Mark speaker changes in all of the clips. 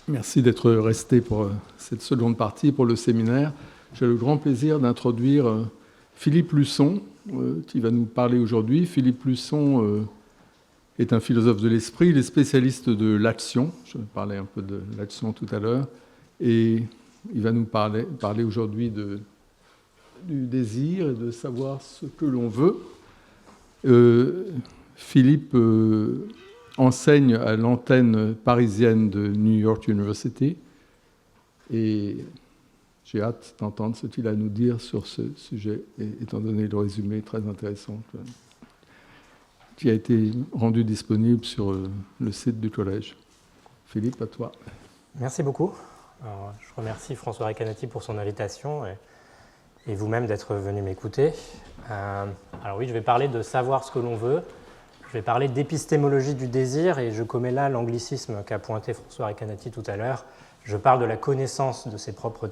Speaker 1: Merci d'être resté pour cette seconde partie, pour le séminaire. J'ai le grand plaisir d'introduire Philippe Luçon, qui va nous parler aujourd'hui. Philippe Luçon est un philosophe de l'esprit, il est spécialiste de l'action. Je parlais un peu de l'action tout à l'heure. Et il va nous parler aujourd'hui du désir et de savoir ce que l'on veut. Philippe enseigne à l'antenne parisienne de New York University et j'ai hâte d'entendre ce qu'il a à nous dire sur ce sujet, étant donné le résumé très intéressant qui a été rendu disponible sur le site du collège. Philippe, à toi.
Speaker 2: Merci beaucoup. Alors, je remercie François Recanati pour son invitation et vous-même d'être venu m'écouter. Alors oui, je vais parler de savoir ce que l'on veut. Je vais parler d'épistémologie du désir et je commets là l'anglicisme qu'a pointé François Recanati tout à l'heure. Je parle de la connaissance de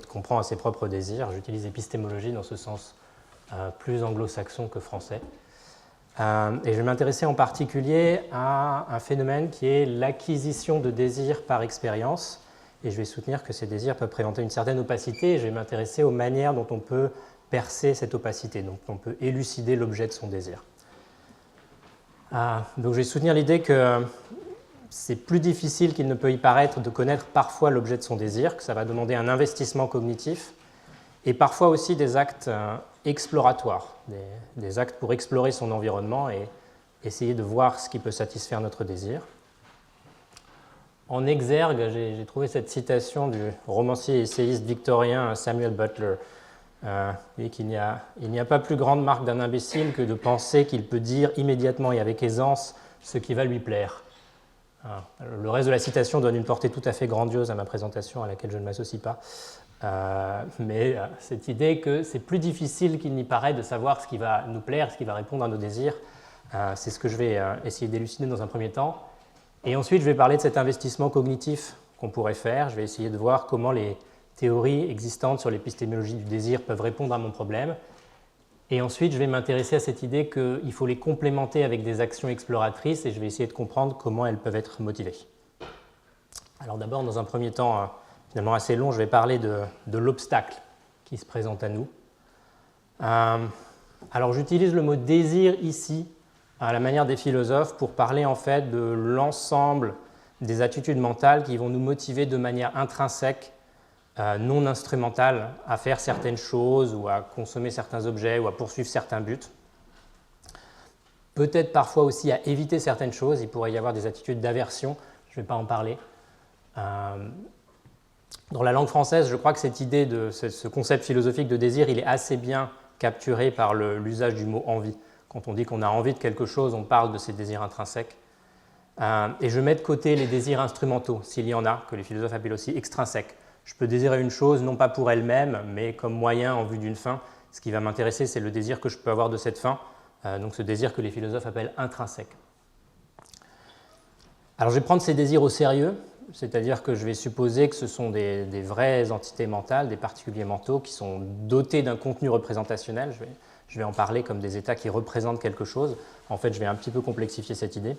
Speaker 2: qu'on prend à ses propres désirs. J'utilise épistémologie dans ce sens plus anglo-saxon que français. Et je vais m'intéresser en particulier à un phénomène qui est l'acquisition de désirs par expérience. Et je vais soutenir que ces désirs peuvent présenter une certaine opacité. Et je vais m'intéresser aux manières dont on peut percer cette opacité, dont on peut élucider l'objet de son désir. Donc je vais soutenir l'idée que c'est plus difficile qu'il ne peut y paraître de connaître parfois l'objet de son désir, que ça va demander un investissement cognitif et parfois aussi des actes exploratoires, des actes pour explorer son environnement et essayer de voir ce qui peut satisfaire notre désir. En exergue, j'ai trouvé cette citation du romancier et essayiste victorien Samuel Butler. Il n'y a pas plus grande marque d'un imbécile que de penser qu'il peut dire immédiatement et avec aisance ce qui va lui plaire. Le reste de la citation donne une portée tout à fait grandiose à ma présentation à laquelle je ne m'associe pas. Mais cette idée que c'est plus difficile qu'il n'y paraît de savoir ce qui va nous plaire, ce qui va répondre à nos désirs, c'est ce que je vais essayer d'élucider dans un premier temps. Et ensuite, je vais parler de cet investissement cognitif qu'on pourrait faire. Je vais essayer de voir comment les théories existantes sur l'épistémologie du désir peuvent répondre à mon problème. Et ensuite, je vais m'intéresser à cette idée qu'il faut les complémenter avec des actions exploratrices et je vais essayer de comprendre comment elles peuvent être motivées. Alors d'abord, dans un premier temps, finalement assez long, je vais parler de l'obstacle qui se présente à nous. Alors j'utilise le mot désir ici, à la manière des philosophes, pour parler en fait de l'ensemble des attitudes mentales qui vont nous motiver de manière intrinsèque, non instrumentale, à faire certaines choses ou à consommer certains objets ou à poursuivre certains buts. Peut-être parfois aussi à éviter certaines choses, il pourrait y avoir des attitudes d'aversion, je ne vais pas en parler. Dans la langue française, je crois que cette idée de ce concept philosophique de désir, il est assez bien capturé par l'usage du mot envie. Quand on dit qu'on a envie de quelque chose, on parle de ces désirs intrinsèques. Et je mets de côté les désirs instrumentaux, s'il y en a, que les philosophes appellent aussi extrinsèques. Je peux désirer une chose, non pas pour elle-même, mais comme moyen en vue d'une fin. Ce qui va m'intéresser, c'est le désir que je peux avoir de cette fin, donc ce désir que les philosophes appellent intrinsèque. Alors je vais prendre ces désirs au sérieux, c'est-à-dire que je vais supposer que ce sont des vraies entités mentales, des particuliers mentaux qui sont dotés d'un contenu représentationnel. Je vais en parler comme des états qui représentent quelque chose. En fait, je vais un petit peu complexifier cette idée.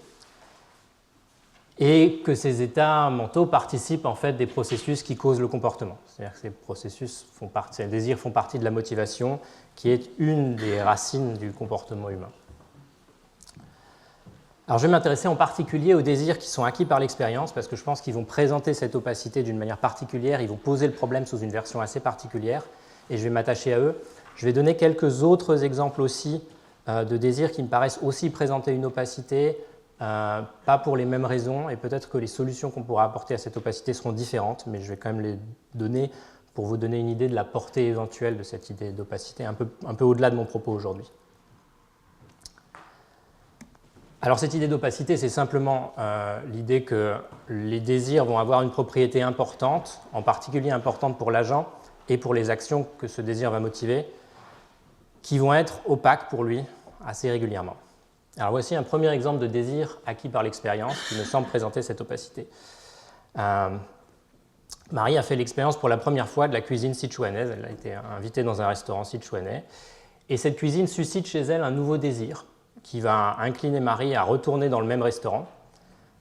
Speaker 2: Et que ces états mentaux participent en fait des processus qui causent le comportement. C'est-à-dire que ces désirs font partie de la motivation, qui est une des racines du comportement humain. Alors je vais m'intéresser en particulier aux désirs qui sont acquis par l'expérience, parce que je pense qu'ils vont présenter cette opacité d'une manière particulière, ils vont poser le problème sous une version assez particulière, et je vais m'attacher à eux. Je vais donner quelques autres exemples aussi de désirs qui me paraissent aussi présenter une opacité, pas pour les mêmes raisons, et peut-être que les solutions qu'on pourra apporter à cette opacité seront différentes, mais je vais quand même les donner pour vous donner une idée de la portée éventuelle de cette idée d'opacité, un peu au-delà de mon propos aujourd'hui. Alors cette idée d'opacité, c'est simplement l'idée que les désirs vont avoir une propriété importante, en particulier importante pour l'agent et pour les actions que ce désir va motiver, qui vont être opaques pour lui assez régulièrement. Alors voici un premier exemple de désir acquis par l'expérience qui me semble présenter cette opacité. Marie a fait l'expérience pour la première fois de la cuisine sichuanaise. Elle a été invitée dans un restaurant sichuanais. Et cette cuisine suscite chez elle un nouveau désir qui va incliner Marie à retourner dans le même restaurant.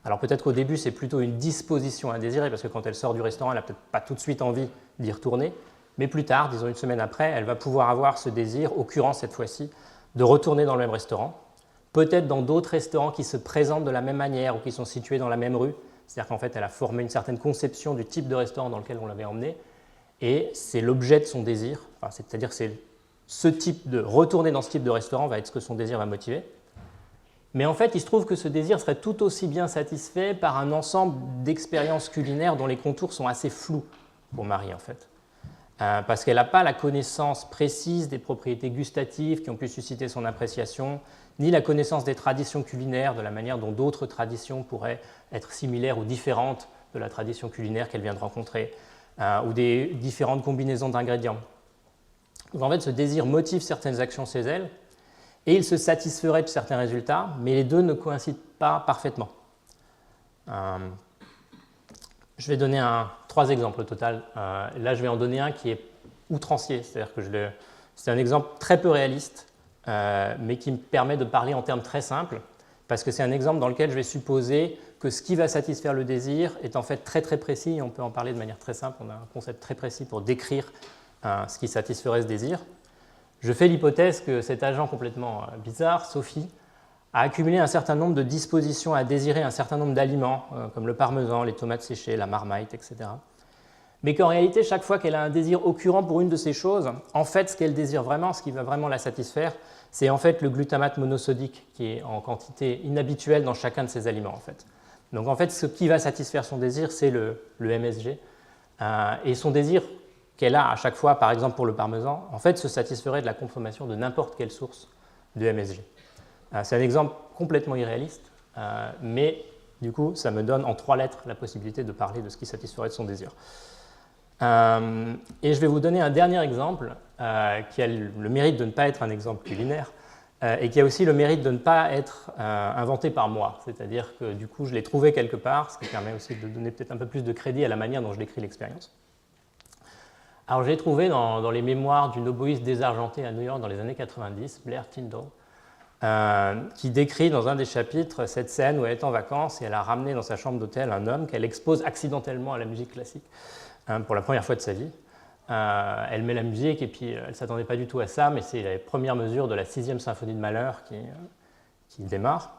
Speaker 2: Alors peut-être qu'au début, c'est plutôt une disposition à désirer, parce que quand elle sort du restaurant, elle n'a peut-être pas tout de suite envie d'y retourner, mais plus tard, disons une semaine après, elle va pouvoir avoir ce désir, occurrent cette fois-ci, de retourner dans le même restaurant, peut-être dans d'autres restaurants qui se présentent de la même manière ou qui sont situés dans la même rue. C'est-à-dire qu'en fait, elle a formé une certaine conception du type de restaurant dans lequel on l'avait emmené, et c'est l'objet de son désir, c'est-à-dire que c'est ce type de retourner dans ce type de restaurant va être ce que son désir va motiver. Mais en fait, il se trouve que ce désir serait tout aussi bien satisfait par un ensemble d'expériences culinaires dont les contours sont assez flous pour Marie, en fait. Parce qu'elle n'a pas la connaissance précise des propriétés gustatives qui ont pu susciter son appréciation, ni la connaissance des traditions culinaires, de la manière dont d'autres traditions pourraient être similaires ou différentes de la tradition culinaire qu'elle vient de rencontrer, ou des différentes combinaisons d'ingrédients. Donc en fait, ce désir motive certaines actions chez elle, et il se satisferait de certains résultats, mais les deux ne coïncident pas parfaitement. Je vais donner 3 exemples au total. Là, je vais en donner un qui est outrancier, c'est-à-dire que c'est un exemple très peu réaliste, mais qui me permet de parler en termes très simples, parce que c'est un exemple dans lequel je vais supposer que ce qui va satisfaire le désir est en fait très très précis, et on peut en parler de manière très simple, on a un concept très précis pour décrire ce qui satisferait ce désir. Je fais l'hypothèse que cet agent complètement bizarre, Sophie, a accumulé un certain nombre de dispositions à désirer un certain nombre d'aliments, comme le parmesan, les tomates séchées, la marmite, etc. Mais qu'en réalité, chaque fois qu'elle a un désir occurrent pour une de ces choses, en fait, ce qu'elle désire vraiment, ce qui va vraiment la satisfaire, c'est en fait le glutamate monosodique, qui est en quantité inhabituelle dans chacun de ces aliments, en fait. Donc en fait, ce qui va satisfaire son désir, c'est le MSG. Et son désir qu'elle a à chaque fois, par exemple pour le parmesan, en fait, se satisferait de la consommation de n'importe quelle source de MSG. C'est un exemple complètement irréaliste, mais du coup, ça me donne en 3 lettres la possibilité de parler de ce qui satisferait de son désir. Et je vais vous donner un dernier exemple qui a le mérite de ne pas être un exemple culinaire et qui a aussi le mérite de ne pas être inventé par moi. C'est-à-dire que du coup, je l'ai trouvé quelque part, ce qui permet aussi de donner peut-être un peu plus de crédit à la manière dont je décris l'expérience. Alors, j'ai trouvé dans les mémoires d'une oboïste désargentée à New York dans les années 90, Blair Tyndall, qui décrit dans un des chapitres cette scène où elle est en vacances et elle a ramené dans sa chambre d'hôtel un homme qu'elle expose accidentellement à la musique classique pour la première fois de sa vie. Elle met la musique et puis elle ne s'attendait pas du tout à ça, mais c'est les premières mesures de la 6e symphonie de Mahler qui démarre.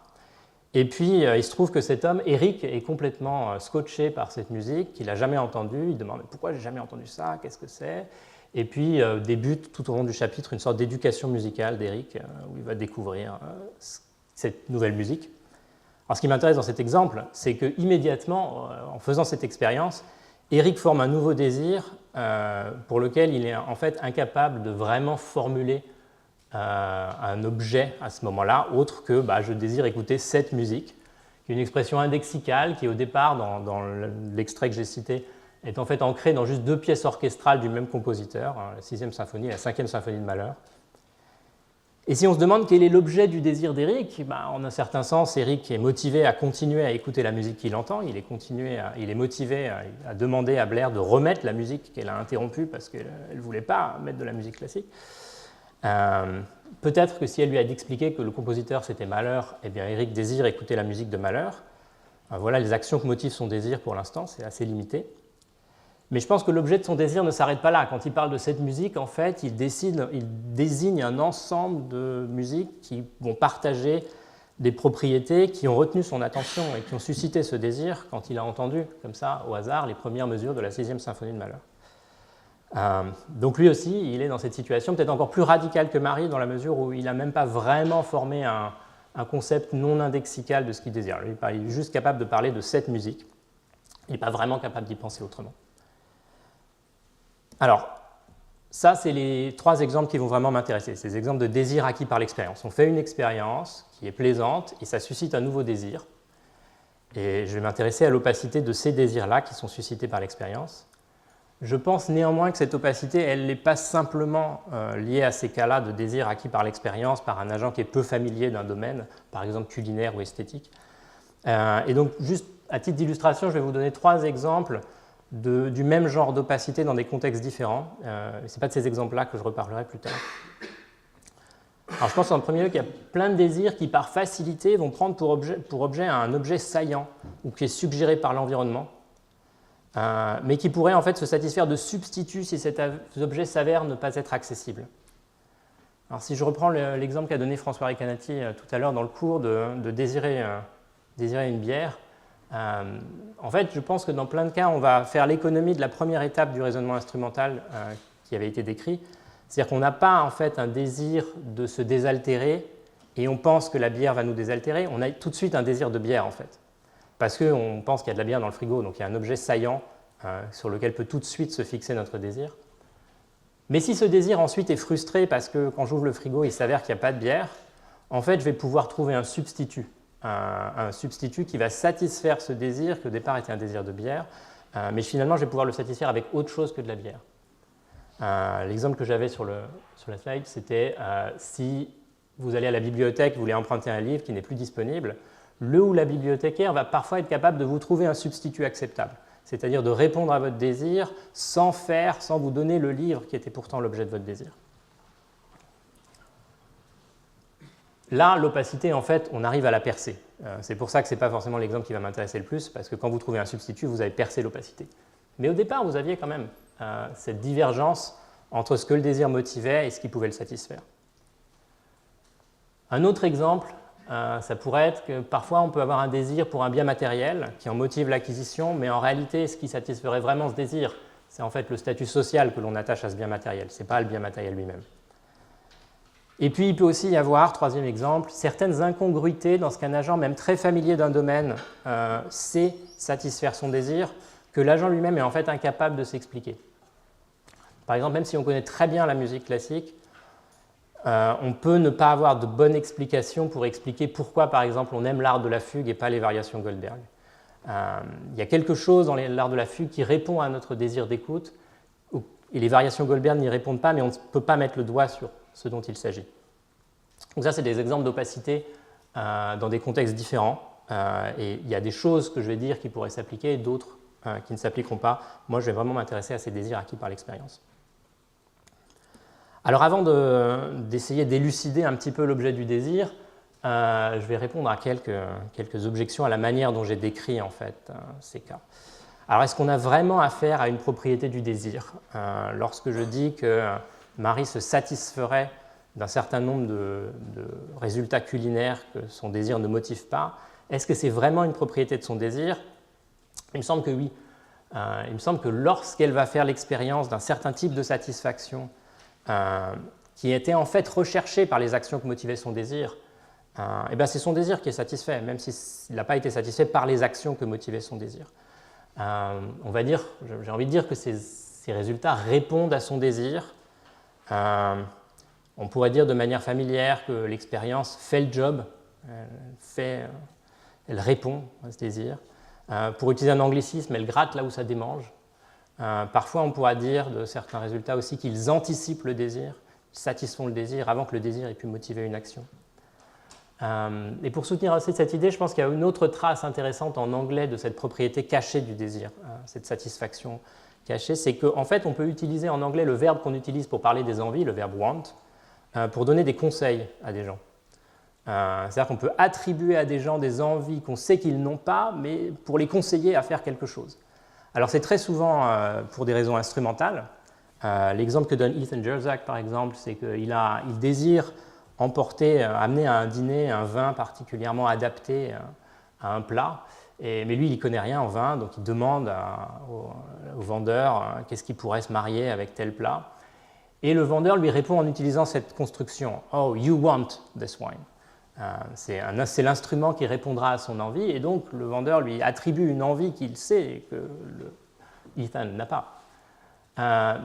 Speaker 2: Et puis, il se trouve que cet homme, Eric, est complètement scotché par cette musique qu'il n'a jamais entendue. Il demande « Pourquoi j'ai jamais entendu ça? Qu'est-ce que c'est ?» Et puis débute tout au long du chapitre une sorte d'éducation musicale d'Eric, où il va découvrir cette nouvelle musique. Alors, ce qui m'intéresse dans cet exemple, c'est qu'immédiatement, en faisant cette expérience, Eric forme un nouveau désir pour lequel il est en fait incapable de vraiment formuler un objet à ce moment-là, autre que je désire écouter cette musique, qui est une expression indexicale qui, au départ, dans l'extrait que j'ai cité, est en fait ancrée dans juste 2 pièces orchestrales du même compositeur, la 6e symphonie et la 5e symphonie de Mahler. Et si on se demande quel est l'objet du désir d'Eric, en un certain sens, Eric est motivé à continuer à écouter la musique qu'il entend, il est motivé à demander à Blair de remettre la musique qu'elle a interrompue parce qu'elle ne voulait pas mettre de la musique classique. Peut-être que si elle lui a expliqué que le compositeur c'était Mahler, eh bien Eric désire écouter la musique de Mahler. Voilà les actions que motivent son désir pour l'instant, c'est assez limité. Mais je pense que l'objet de son désir ne s'arrête pas là. Quand il parle de cette musique, en fait, il désigne un ensemble de musiques qui vont partager des propriétés qui ont retenu son attention et qui ont suscité ce désir quand il a entendu, comme ça, au hasard, les premières mesures de la 6e symphonie de Mahler. Donc lui aussi, il est dans cette situation peut-être encore plus radicale que Marie, dans la mesure où il n'a même pas vraiment formé un concept non indexical de ce qu'il désire. Lui, il est juste capable de parler de cette musique. Il n'est pas vraiment capable d'y penser autrement. Alors, ça, c'est les 3 exemples qui vont vraiment m'intéresser, ces exemples de désir acquis par l'expérience. On fait une expérience qui est plaisante et ça suscite un nouveau désir. Et je vais m'intéresser à l'opacité de ces désirs-là qui sont suscités par l'expérience. Je pense néanmoins que cette opacité, elle n'est pas simplement liée à ces cas-là de désir acquis par l'expérience, par un agent qui est peu familier d'un domaine, par exemple culinaire ou esthétique. Et donc, juste à titre d'illustration, je vais vous donner 3 exemples du même genre d'opacité dans des contextes différents. Ce n'est pas de ces exemples-là que je reparlerai plus tard. Alors je pense en premier lieu qu'il y a plein de désirs qui, par facilité, vont prendre pour objet un objet saillant ou qui est suggéré par l'environnement, mais qui pourrait en fait se satisfaire de substituts si cet objet s'avère ne pas être accessible. Alors si je reprends l'exemple qu'a donné François Recanati tout à l'heure dans le cours de désirer une bière, en fait je pense que dans plein de cas on va faire l'économie de la première étape du raisonnement instrumental qui avait été décrit. C'est-à-dire qu'on n'a pas en fait un désir de se désaltérer et on pense que la bière va nous désaltérer, on a tout de suite un désir de bière en fait. Parce qu'on pense qu'il y a de la bière dans le frigo, donc il y a un objet saillant sur lequel peut tout de suite se fixer notre désir. Mais si ce désir ensuite est frustré parce que quand j'ouvre le frigo, il s'avère qu'il n'y a pas de bière, en fait je vais pouvoir trouver un substitut qui va satisfaire ce désir qui au départ était un désir de bière, mais finalement je vais pouvoir le satisfaire avec autre chose que de la bière. L'exemple que j'avais sur la slide, c'était si vous allez à la bibliothèque, vous voulez emprunter un livre qui n'est plus disponible, le ou la bibliothécaire va parfois être capable de vous trouver un substitut acceptable, c'est-à-dire de répondre à votre désir sans vous donner le livre qui était pourtant l'objet de votre désir. Là, l'opacité, en fait, on arrive à la percer. C'est pour ça que ce n'est pas forcément l'exemple qui va m'intéresser le plus, parce que quand vous trouvez un substitut, vous avez percé l'opacité. Mais au départ, vous aviez quand même cette divergence entre ce que le désir motivait et ce qui pouvait le satisfaire. Un autre exemple, ça pourrait être que parfois on peut avoir un désir pour un bien matériel qui en motive l'acquisition, mais en réalité, ce qui satisferait vraiment ce désir, c'est en fait le statut social que l'on attache à ce bien matériel, ce n'est pas le bien matériel lui-même. Et puis il peut aussi y avoir, troisième exemple, certaines incongruités dans ce qu'un agent, même très familier d'un domaine, sait satisfaire son désir, que l'agent lui-même est en fait incapable de s'expliquer. Par exemple, même si on connaît très bien la musique classique, on peut ne pas avoir de bonne explication pour expliquer pourquoi, par exemple, on aime l'art de la fugue et pas les variations Goldberg. Il y a quelque chose dans l'art de la fugue qui répond à notre désir d'écoute, et les variations Goldberg n'y répondent pas, mais on ne peut pas mettre le doigt sur ce dont il s'agit. Donc ça, c'est des exemples d'opacité dans des contextes différents, et il y a des choses que je vais dire qui pourraient s'appliquer, d'autres qui ne s'appliqueront pas. Moi, je vais vraiment m'intéresser à ces désirs acquis par l'expérience. Alors avant d'essayer d'élucider un petit peu l'objet du désir, je vais répondre à quelques objections à la manière dont j'ai décrit en fait ces cas. Alors est-ce qu'on a vraiment affaire à une propriété du désir? Lorsque je dis que Marie se satisferait d'un certain nombre de résultats culinaires que son désir ne motive pas, est-ce que c'est vraiment une propriété de son désir? Il me semble que oui. Il me semble que lorsqu'elle va faire l'expérience d'un certain type de satisfaction qui était en fait recherché par les actions que motivaient son désir, et bien c'est son désir qui est satisfait, même s'il n'a pas été satisfait par les actions que motivaient son désir. On va dire, j'ai envie de dire que ces résultats répondent à son désir. On pourrait dire de manière familière que l'expérience fait le job, elle répond à ce désir. Pour utiliser un anglicisme, elle gratte là où ça démange. Parfois, on pourra dire de certains résultats aussi qu'ils anticipent le désir, satisfont le désir avant que le désir ait pu motiver une action. Et pour soutenir aussi cette idée, je pense qu'il y a une autre trace intéressante en anglais de cette propriété cachée du désir, cette satisfaction cachée, c'est qu'en fait, on peut utiliser en anglais le verbe qu'on utilise pour parler des envies, le verbe want, pour donner des conseils à des gens. C'est-à-dire qu'on peut attribuer à des gens des envies qu'on sait qu'ils n'ont pas, mais pour les conseiller à faire quelque chose. Alors c'est très souvent pour des raisons instrumentales. L'exemple que donne Ethan Jersak, par exemple, c'est qu'il désire amener à un dîner un vin particulièrement adapté à un plat, mais lui, il n'y connaît rien en vin, donc il demande au vendeur qu'est-ce qui pourrait se marier avec tel plat. Et le vendeur lui répond en utilisant cette construction « Oh, you want this wine ». C'est l'instrument qui répondra à son envie, et donc le vendeur lui attribue une envie qu'il sait que Ethan n'a pas.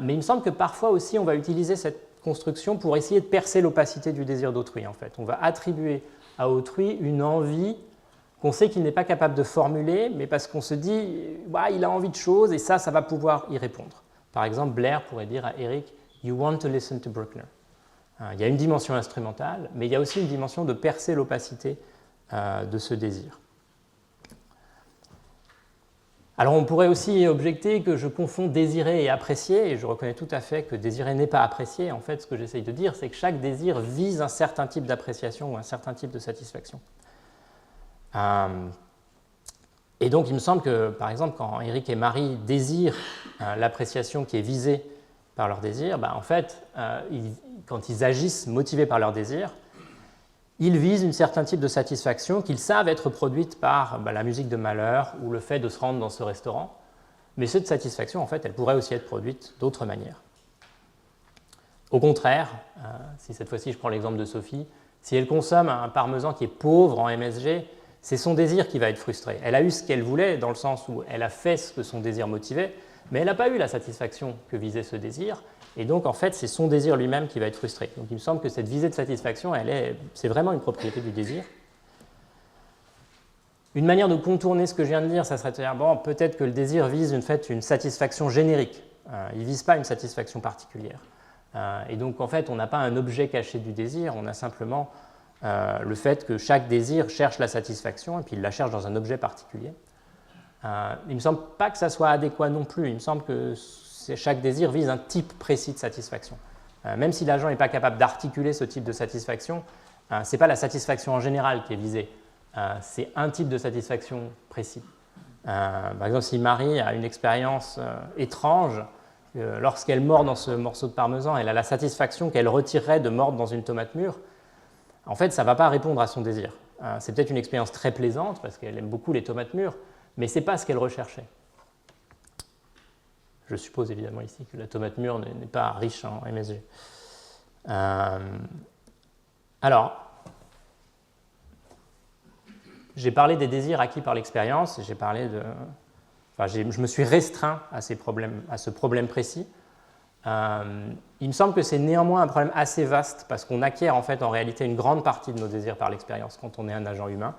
Speaker 2: Mais il me semble que parfois aussi on va utiliser cette construction pour essayer de percer l'opacité du désir d'autrui. En fait. On va attribuer à autrui une envie qu'on sait qu'il n'est pas capable de formuler, mais parce qu'on se dit bah, il a envie de choses et ça va pouvoir y répondre. Par exemple, Blair pourrait dire à Eric « You want to listen to Bruckner ». Il y a une dimension instrumentale, mais il y a aussi une dimension de percer l'opacité de ce désir. Alors on pourrait aussi objecter que je confonds désirer et apprécier, et je reconnais tout à fait que désirer n'est pas apprécier. En fait, ce que j'essaye de dire, c'est que chaque désir vise un certain type d'appréciation ou un certain type de satisfaction. Et donc il me semble que, par exemple, quand Eric et Marie désirent l'appréciation qui est visée par leur désir, en fait, quand ils agissent motivés par leur désir, ils visent un certain type de satisfaction qu'ils savent être produite par la musique de Mahler ou le fait de se rendre dans ce restaurant. Mais cette satisfaction, en fait, elle pourrait aussi être produite d'autres manières. Au contraire, si cette fois-ci je prends l'exemple de Sophie, si elle consomme un parmesan qui est pauvre en MSG, c'est son désir qui va être frustré. Elle a eu ce qu'elle voulait dans le sens où elle a fait ce que son désir motivait, mais elle n'a pas eu la satisfaction que visait ce désir. Et donc, en fait, c'est son désir lui-même qui va être frustré. Donc, il me semble que cette visée de satisfaction, c'est vraiment une propriété du désir. Une manière de contourner ce que je viens de dire, ça serait de dire, bon, peut-être que le désir vise une satisfaction générique. Il ne vise pas une satisfaction particulière. Et donc, en fait, on n'a pas un objet caché du désir, on a simplement le fait que chaque désir cherche la satisfaction, et puis il la cherche dans un objet particulier. Il ne me semble pas que ça soit adéquat non plus. Il me semble que chaque désir vise un type précis de satisfaction. Même si l'agent n'est pas capable d'articuler ce type de satisfaction, ce n'est pas la satisfaction en général qui est visée, c'est un type de satisfaction précis. Par exemple, si Marie a une expérience étrange, lorsqu'elle mord dans ce morceau de parmesan, elle a la satisfaction qu'elle retirerait de mordre dans une tomate mûre, en fait, ça ne va pas répondre à son désir. C'est peut-être une expérience très plaisante, parce qu'elle aime beaucoup les tomates mûres, mais ce n'est pas ce qu'elle recherchait. Je suppose évidemment ici que la tomate mûre n'est pas riche en MSG. Alors, j'ai parlé des désirs acquis par l'expérience, je me suis restreint à ce problème précis. Il me semble que c'est néanmoins un problème assez vaste, parce qu'on acquiert en réalité une grande partie de nos désirs par l'expérience quand on est un agent humain.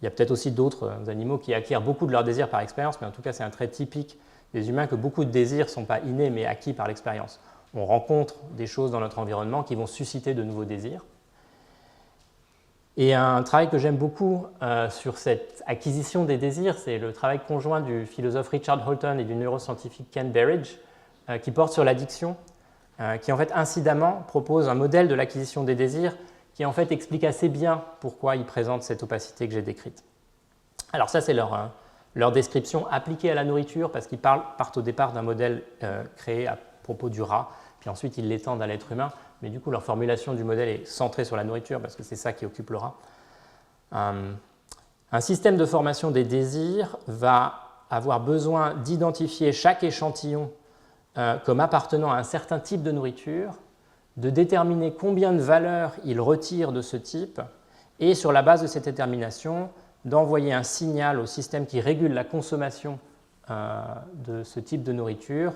Speaker 2: Il y a peut-être aussi d'autres animaux qui acquièrent beaucoup de leurs désirs par expérience, mais en tout cas c'est un trait typique des humains que beaucoup de désirs ne sont pas innés mais acquis par l'expérience. On rencontre des choses dans notre environnement qui vont susciter de nouveaux désirs. Et un travail que j'aime beaucoup sur cette acquisition des désirs, c'est le travail conjoint du philosophe Richard Holton et du neuroscientifique Ken Berridge, qui porte sur l'addiction, qui en fait incidemment propose un modèle de l'acquisition des désirs qui en fait explique assez bien pourquoi il présente cette opacité que j'ai décrite. Alors ça, c'est leur description appliquée à la nourriture, parce qu'ils partent au départ d'un modèle créé à propos du rat, puis ensuite ils l'étendent à l'être humain, mais du coup leur formulation du modèle est centrée sur la nourriture, parce que c'est ça qui occupe le rat. Un système de formation des désirs va avoir besoin d'identifier chaque échantillon comme appartenant à un certain type de nourriture, de déterminer combien de valeurs il retire de ce type, et sur la base de cette détermination, d'envoyer un signal au système qui régule la consommation de ce type de nourriture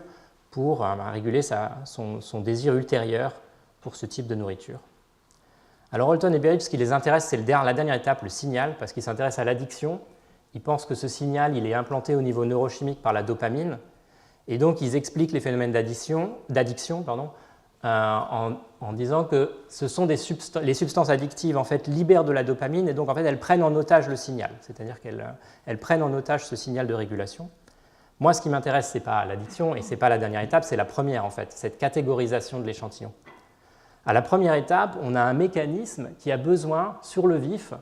Speaker 2: pour réguler son désir ultérieur pour ce type de nourriture. Alors Holton et Berridge, ce qui les intéresse, c'est la dernière étape, le signal, parce qu'ils s'intéressent à l'addiction. Ils pensent que ce signal il est implanté au niveau neurochimique par la dopamine, et donc ils expliquent les phénomènes d'addiction en disant que les substances addictives en fait, libèrent de la dopamine et donc en fait, elles prennent en otage le signal, c'est-à-dire qu'elles prennent en otage ce signal de régulation. Moi, ce qui m'intéresse, ce n'est pas l'addiction et ce n'est pas la dernière étape, c'est la première en fait, cette catégorisation de l'échantillon. À la première étape, on a un mécanisme qui a besoin, sur le vif,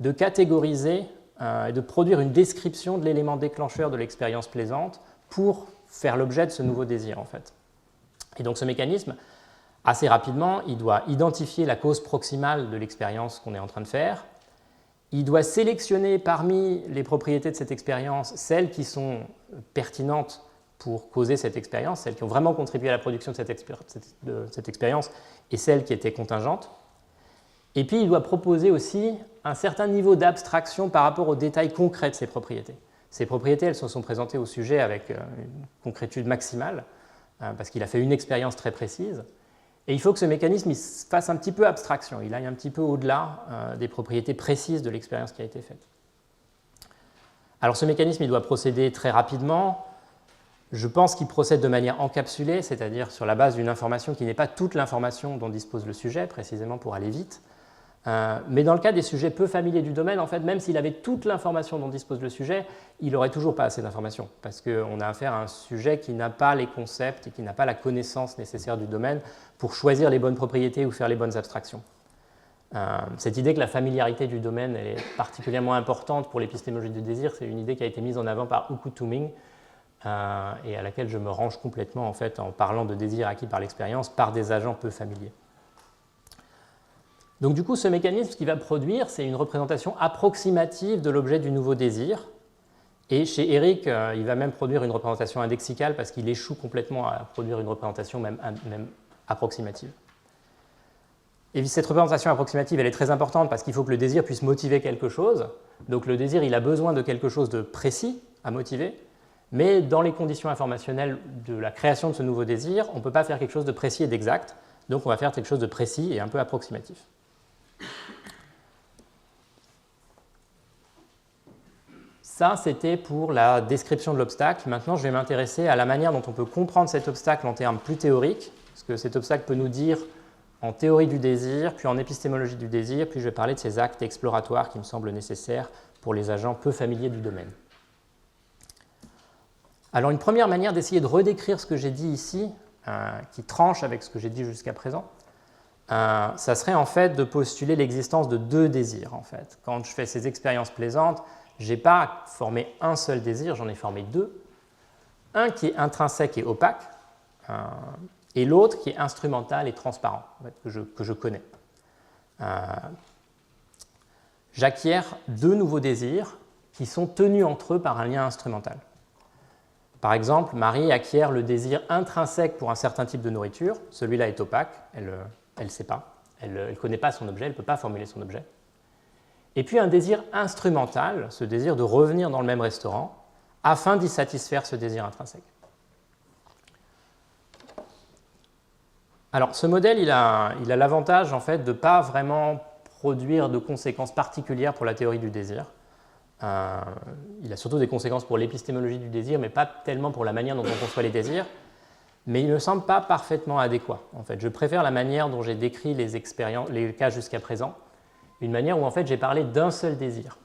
Speaker 2: de catégoriser et de produire une description de l'élément déclencheur de l'expérience plaisante pour faire l'objet de ce nouveau désir en fait. Et donc ce mécanisme, assez rapidement, il doit identifier la cause proximale de l'expérience qu'on est en train de faire. Il doit sélectionner parmi les propriétés de cette expérience celles qui sont pertinentes pour causer cette expérience, celles qui ont vraiment contribué à la production de cette expérience et celles qui étaient contingentes. Et puis, il doit proposer aussi un certain niveau d'abstraction par rapport aux détails concrets de ces propriétés. Ces propriétés, elles se sont présentées au sujet avec une concrétude maximale, parce qu'il a fait une expérience très précise. Et il faut que ce mécanisme il fasse un petit peu abstraction, il aille un petit peu au-delà des propriétés précises de l'expérience qui a été faite. Alors ce mécanisme, il doit procéder très rapidement. Je pense qu'il procède de manière encapsulée, c'est-à-dire sur la base d'une information qui n'est pas toute l'information dont dispose le sujet, précisément pour aller vite. Mais dans le cas des sujets peu familiers du domaine, en fait, même s'il avait toute l'information dont dispose le sujet, il n'aurait toujours pas assez d'informations, parce qu'on a affaire à un sujet qui n'a pas les concepts et qui n'a pas la connaissance nécessaire du domaine pour choisir les bonnes propriétés ou faire les bonnes abstractions. Cette idée que la familiarité du domaine est particulièrement importante pour l'épistémologie du désir, c'est une idée qui a été mise en avant par Huku Tuming et à laquelle je me range complètement en fait, en parlant de désir acquis par l'expérience par des agents peu familiers. Donc du coup, ce mécanisme, ce qu'il va produire, c'est une représentation approximative de l'objet du nouveau désir. Et chez Eric, il va même produire une représentation indexicale parce qu'il échoue complètement à produire une représentation même approximative. Et cette représentation approximative, elle est très importante parce qu'il faut que le désir puisse motiver quelque chose. Donc le désir, il a besoin de quelque chose de précis à motiver. Mais dans les conditions informationnelles de la création de ce nouveau désir, on ne peut pas faire quelque chose de précis et d'exact. Donc on va faire quelque chose de précis et un peu approximatif. Ça, c'était pour la description de l'obstacle. Maintenant, je vais m'intéresser à la manière dont on peut comprendre cet obstacle en termes plus théoriques, ce que cet obstacle peut nous dire en théorie du désir, puis en épistémologie du désir, puis je vais parler de ces actes exploratoires qui me semblent nécessaires pour les agents peu familiers du domaine. Alors, une première manière d'essayer de redécrire ce que j'ai dit ici, qui tranche avec ce que j'ai dit jusqu'à présent, ça serait en fait de postuler l'existence de deux désirs. En fait. Quand je fais ces expériences plaisantes, je n'ai pas formé un seul désir, j'en ai formé deux. Un qui est intrinsèque et opaque, et l'autre qui est instrumental et transparent, en fait, que je connais. J'acquiers deux nouveaux désirs qui sont tenus entre eux par un lien instrumental. Par exemple, Marie acquiert le désir intrinsèque pour un certain type de nourriture. Celui-là est opaque, elle ne sait pas, elle ne connaît pas son objet, elle ne peut pas formuler son objet. Et puis un désir instrumental, ce désir de revenir dans le même restaurant, afin d'y satisfaire ce désir intrinsèque. Alors ce modèle, il a l'avantage en fait, de ne pas vraiment produire de conséquences particulières pour la théorie du désir. Il a surtout des conséquences pour l'épistémologie du désir, mais pas tellement pour la manière dont on conçoit les désirs. Mais il ne me semble pas parfaitement adéquat. En fait, je préfère la manière dont j'ai décrit les cas jusqu'à présent, une manière où en fait, j'ai parlé d'un seul désir.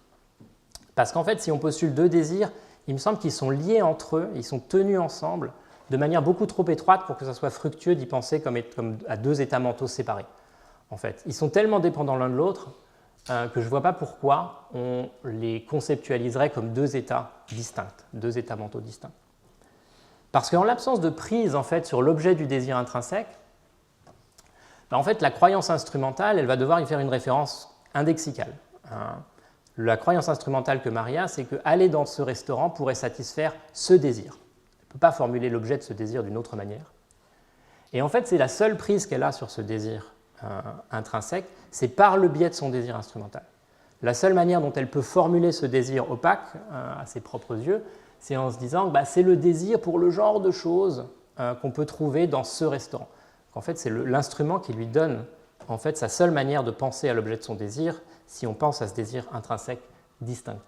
Speaker 2: Parce qu'en fait, si on postule deux désirs, il me semble qu'ils sont liés entre eux, ils sont tenus ensemble de manière beaucoup trop étroite pour que ça soit fructueux d'y penser comme à deux états mentaux séparés. En fait, ils sont tellement dépendants l'un de l'autre que je ne vois pas pourquoi on les conceptualiserait comme deux états distincts, deux états mentaux distincts. Parce qu'en l'absence de prise en fait, sur l'objet du désir intrinsèque, en fait, la croyance instrumentale, elle va devoir y faire une référence indexicale. La croyance instrumentale que Marie a, c'est qu'aller dans ce restaurant pourrait satisfaire ce désir. Elle ne peut pas formuler l'objet de ce désir d'une autre manière. Et en fait, c'est la seule prise qu'elle a sur ce désir intrinsèque, c'est par le biais de son désir instrumental. La seule manière dont elle peut formuler ce désir opaque à ses propres yeux, c'est en se disant que c'est le désir pour le genre de choses qu'on peut trouver dans ce restaurant. En fait, c'est l'instrument qui lui donne en fait, sa seule manière de penser à l'objet de son désir si on pense à ce désir intrinsèque distinct.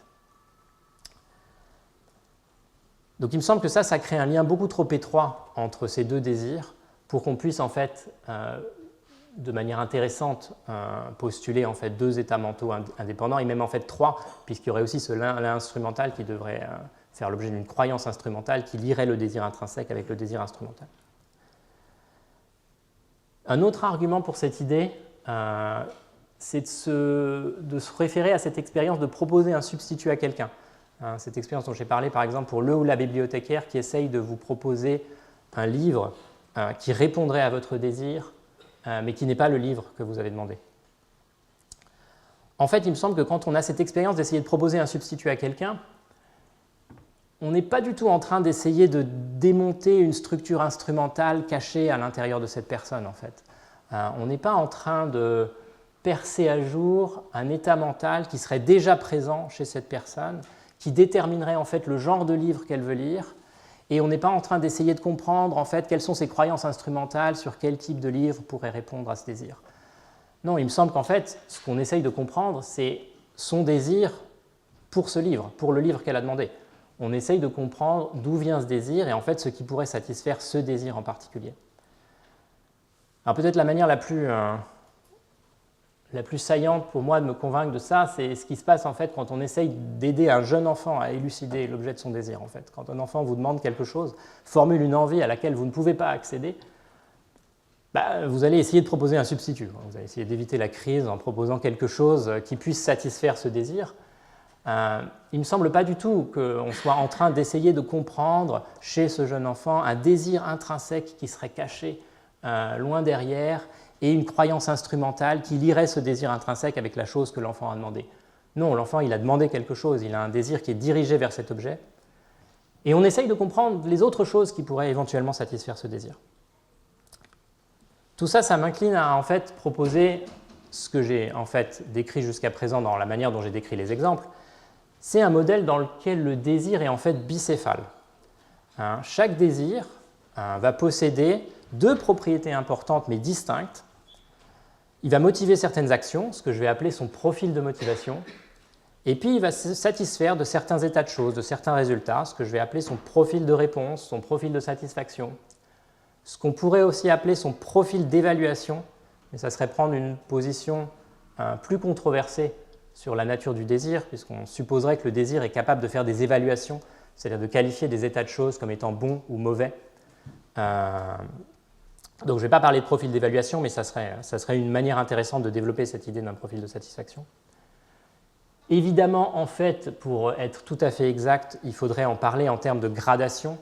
Speaker 2: Donc il me semble que ça crée un lien beaucoup trop étroit entre ces deux désirs pour qu'on puisse en fait, de manière intéressante, postuler en fait, deux états mentaux indépendants et même en fait trois, puisqu'il y aurait aussi ce lien instrumental qui devrait faire l'objet d'une croyance instrumentale qui lierait le désir intrinsèque avec le désir instrumental. Un autre argument pour cette idée, c'est de se référer à cette expérience de proposer un substitut à quelqu'un. Cette expérience dont j'ai parlé par exemple pour le ou la bibliothécaire qui essaye de vous proposer un livre qui répondrait à votre désir, mais qui n'est pas le livre que vous avez demandé. En fait, il me semble que quand on a cette expérience d'essayer de proposer un substitut à quelqu'un, on n'est pas du tout en train d'essayer de démonter une structure instrumentale cachée à l'intérieur de cette personne, en fait. On n'est pas en train de percer à jour un état mental qui serait déjà présent chez cette personne, qui déterminerait en fait le genre de livre qu'elle veut lire, et on n'est pas en train d'essayer de comprendre en fait quelles sont ses croyances instrumentales sur quel type de livre pourrait répondre à ce désir. Non, il me semble qu'en fait, ce qu'on essaye de comprendre, c'est son désir pour ce livre, pour le livre qu'elle a demandé. On essaye de comprendre d'où vient ce désir et en fait ce qui pourrait satisfaire ce désir en particulier. Alors peut-être la manière la la plus saillante pour moi de me convaincre de ça, c'est ce qui se passe en fait quand on essaye d'aider un jeune enfant à élucider l'objet de son désir. En fait. Quand un enfant vous demande quelque chose, formule une envie à laquelle vous ne pouvez pas accéder, vous allez essayer de proposer un substitut. Vous allez essayer d'éviter la crise en proposant quelque chose qui puisse satisfaire ce désir. Il ne me semble pas du tout qu'on soit en train d'essayer de comprendre chez ce jeune enfant un désir intrinsèque qui serait caché loin derrière et une croyance instrumentale qui lierait ce désir intrinsèque avec la chose que l'enfant a demandé. Non, l'enfant il a demandé quelque chose, il a un désir qui est dirigé vers cet objet et on essaye de comprendre les autres choses qui pourraient éventuellement satisfaire ce désir. Tout ça, ça m'incline à en fait proposer ce que j'ai en fait décrit jusqu'à présent dans la manière dont j'ai décrit les exemples. C'est un modèle dans lequel le désir est en fait bicéphale. Chaque désir va posséder deux propriétés importantes mais distinctes. Il va motiver certaines actions, ce que je vais appeler son profil de motivation, et puis il va se satisfaire de certains états de choses, de certains résultats, ce que je vais appeler son profil de réponse, son profil de satisfaction. Ce qu'on pourrait aussi appeler son profil d'évaluation, mais ça serait prendre une position plus controversée sur la nature du désir, puisqu'on supposerait que le désir est capable de faire des évaluations, c'est-à-dire de qualifier des états de choses comme étant bons ou mauvais. Donc je ne vais pas parler de profil d'évaluation, mais ça serait une manière intéressante de développer cette idée d'un profil de satisfaction. Évidemment, en fait, pour être tout à fait exact, il faudrait en parler en termes de gradation.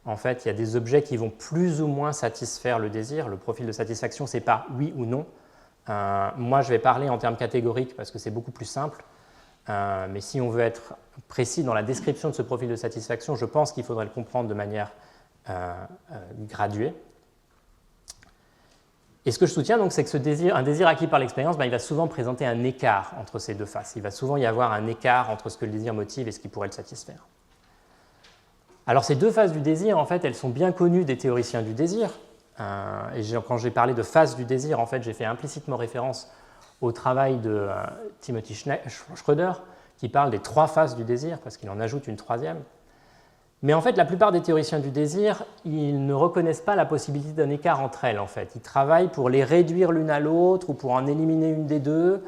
Speaker 2: En fait, il y a des objets qui vont plus ou moins satisfaire le désir. Le profil de satisfaction, ce n'est pas oui ou non. Moi, je vais parler en termes catégoriques parce que c'est beaucoup plus simple. Mais si on veut être précis dans la description de ce profil de satisfaction, je pense qu'il faudrait le comprendre de manière graduée. Et ce que je soutiens, donc, c'est que un désir acquis par l'expérience, il va souvent présenter un écart entre ces deux faces. Il va souvent y avoir un écart entre ce que le désir motive et ce qui pourrait le satisfaire. Alors ces deux phases du désir, en fait, elles sont bien connues des théoriciens du désir. Et quand j'ai parlé de phase du désir, en fait, j'ai fait implicitement référence au travail de Timothy Schroeder, qui parle des trois phases du désir, parce qu'il en ajoute une troisième. Mais en fait, la plupart des théoriciens du désir, ils ne reconnaissent pas la possibilité d'un écart entre elles. En fait. Ils travaillent pour les réduire l'une à l'autre, ou pour en éliminer une des deux,